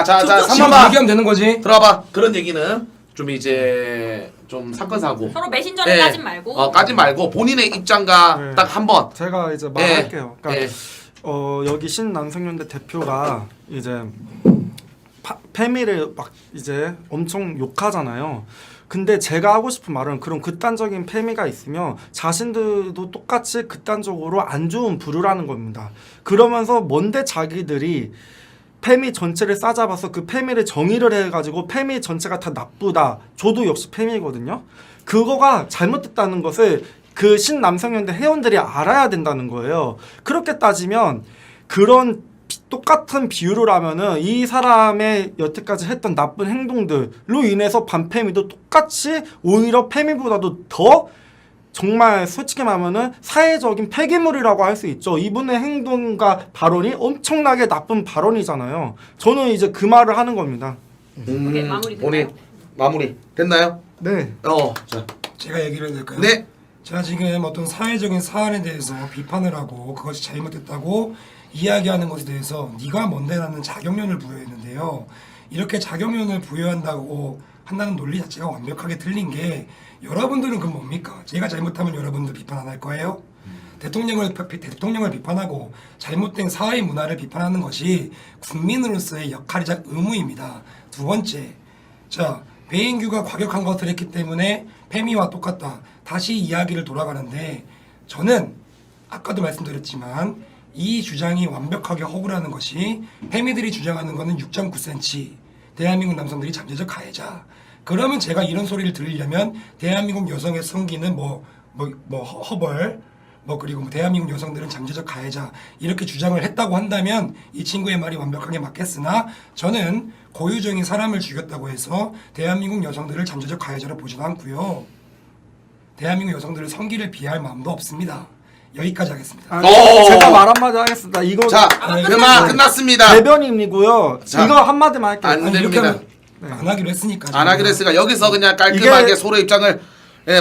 지금 3번만 얘기하면 되는 거지. 들어봐. 그런 얘기는 좀 이제 좀 사건 사고. 서로 메신저를 까진 말고. 까진 말고 본인의 입장과 네. 딱 한 번. 제가 이제 말할게요. 그러니까 예. 여기 신남성연대 대표가 이제 페미를 막 이제 엄청 욕하잖아요. 근데 제가 하고 싶은 말은 그런 극단적인 페미가 있으면 자신들도 똑같이 극단적으로 안 좋은 부류라는 겁니다. 그러면서 뭔데 자기들이 페미 전체를 싸잡아서 그 페미를 정의를 해가지고 페미 전체가 다 나쁘다. 저도 역시 페미거든요. 그거가 잘못됐다는 것을 그 신남성연대 회원들이 알아야 된다는 거예요. 그렇게 따지면 그런 똑같은 비유를 하면은 이 사람의 여태까지 했던 나쁜 행동들로 인해서 반페미도 똑같이 오히려 페미보다도 더 정말 솔직히 말하면은 사회적인 폐기물이라고 할 수 있죠. 이분의 행동과 발언이 엄청나게 나쁜 발언이잖아요. 저는 이제 그 말을 하는 겁니다. 오케이, 마무리 됐나요? 본인 마무리 됐나요? 네. 자. 제가 얘기를 해도 될까요? 네. 제가 지금 어떤 사회적인 사안에 대해서 비판을 하고 그것이 잘못됐다고 이야기하는 것에 대해서 네가 뭔데라는 자경련을 부여했는데요. 이렇게 자경련을 부여한다고 한다는 논리 자체가 완벽하게 틀린 게 여러분들은 그럼 뭡니까? 제가 잘못하면 여러분들 비판 안 할 거예요? 대통령을 비판하고 잘못된 사회 문화를 비판하는 것이 국민으로서의 역할이자 의무입니다. 두 번째, 자 배인규가 과격한 것을 했기 때문에 페미와 똑같다. 다시 이야기를 돌아가는데 저는 아까도 말씀드렸지만 이 주장이 완벽하게 허구라는 것이 페미들이 주장하는 것은 6.9cm 대한민국 남성들이 잠재적 가해자. 그러면 제가 이런 소리를 들으려면 대한민국 여성의 성기는 허벌 그리고 대한민국 여성들은 잠재적 가해자 이렇게 주장을 했다고 한다면 이 친구의 말이 완벽하게 맞겠으나 저는 고유정이 사람을 죽였다고 해서 대한민국 여성들을 잠재적 가해자로 보지도 않고요. 대한민국 여성들의 성기를 비하할 마음도 없습니다. 여기까지 하겠습니다. 제가 말 한마디 하겠습니다. 이거 자, 그만 끝났습니다. 대변인이고요. 자, 이거 한마디만 할게요. 안 이렇게 됩니다. 하면 안 하기로 했으니까. 안 하기로 했으니까 여기서 그냥 깔끔하게 이게- 서로 입장을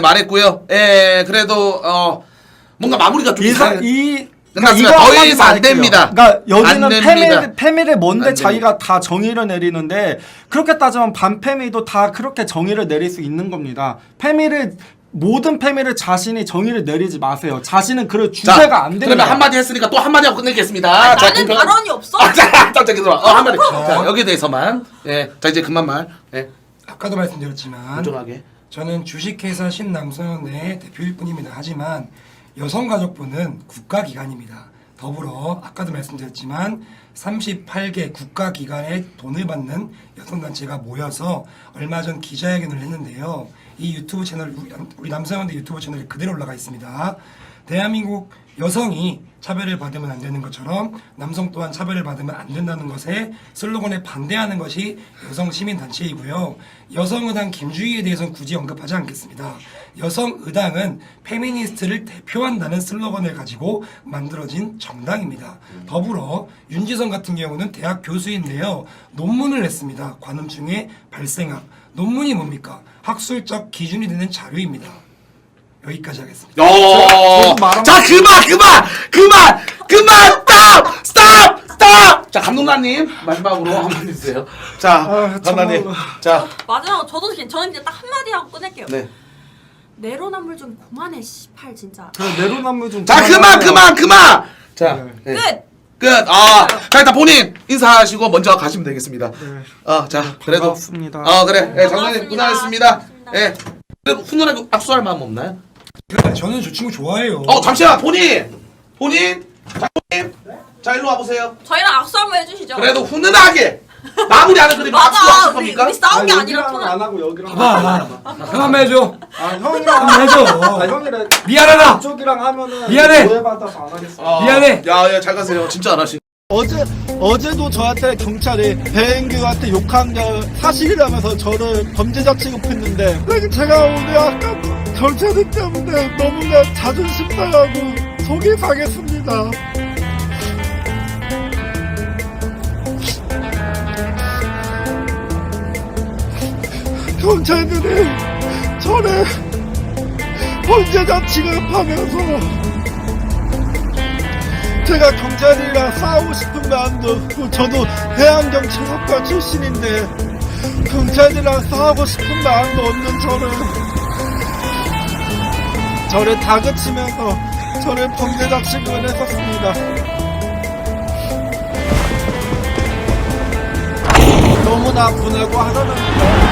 말했고요. 그래도 뭔가 마무리가 좀 끝났습니다. 더 한마디만 이상 안 할게요. 됩니다. 그러니까 안 여기는 됩니다. 페미를 뭔데 안 자기가 다 정의를 내리는데 그렇게 따지면 반페미도 다 그렇게 정의를 내릴 수 있는 겁니다. 모든 페미를 자신이 정의를 내리지 마세요. 자신은 그럴 주제가 안 됩니다. 그러면 한마디 했으니까 또 한마디 하고 끝내겠습니다. 자, 나는 공평- 발언이 없어? 깜짝이야. 한마디. 자, 여기에 대해서만. 자, 이제 그만 말. 아까도 말씀드렸지만 공정하게. 저는 주식회사 신남성연대의 대표일 뿐입니다. 하지만 여성가족부는 국가기관입니다. 더불어 아까도 말씀드렸지만 38개 국가기관의 돈을 받는 여성단체가 모여서 얼마 전 기자회견을 했는데요. 이 유튜브 채널, 우리 남성연대 유튜브 채널에 그대로 올라가 있습니다. 대한민국 여성이 차별을 받으면 안 되는 것처럼 남성 또한 차별을 받으면 안 된다는 것에 슬로건에 반대하는 것이 여성시민단체이고요. 여성의당 김주희에 대해서는 굳이 언급하지 않겠습니다. 여성의당은 페미니스트를 대표한다는 슬로건을 가지고 만들어진 정당입니다. 더불어 윤지성 같은 경우는 대학 교수인데요. 논문을 냈습니다. 관음증의 발생학. 논문이 뭡니까? 학술적 기준이 되는 자료입니다. 여기까지 하겠습니다. 자, 그만! 스탑! 자, 감독관님, 마지막으로 한마디 해주세요. 자, 감독관님. 자, 마지막으로 저는 이제 딱 한마디 하고 끝낼게요. 네. 내로남불 좀 그만해, 씨팔 진짜. 내로남불 좀. 자, 그만! 자, 네. 끝! 자, 일단 본인 인사하시고 먼저 가시면 되겠습니다. 자, 그래도. 반갑습니다. 그래. 장관님, 고맙습니다. 고생하셨습니다. 고맙습니다. 그래도 훈훈하게 악수할 마음 없나요? 저는 저 친구 좋아해요. 잠시만, 본인! 장관님! 자, 일로 와보세요. 저희랑 악수 한번 해주시죠. 그래도 훈훈하게! 마무리 하는 그림 악수 맞아. 하실 우리 겁니까? 싸운 게 아니라 여기랑 통화. 안 하고 여기랑. 형 한번 해줘. 형이랑 한번 해줘. 형이랑 미안하다. 이쪽이랑 하면은 미안해. 오해받아서 안 하겠습니다. 미안해. 야, 잘 가세요. 진짜 안 하시. 어제도 저한테 경찰이 배인규한테 욕한 게 사실이라면서 저를 범죄자 취급했는데 제가 오늘 아까 경찰들 때문에 너무나 자존심 상하고 속이 상했습니다. 경찰들이 저를 범죄자 취급하면서 제가 경찰이랑 싸우고 싶은 마음도 없고 저도 해양경찰학과 출신인데 경찰이랑 싸우고 싶은 마음도 없는 저를 다그치면서 저를 범죄자 취급을 했었습니다. 너무나 분하고 하다못해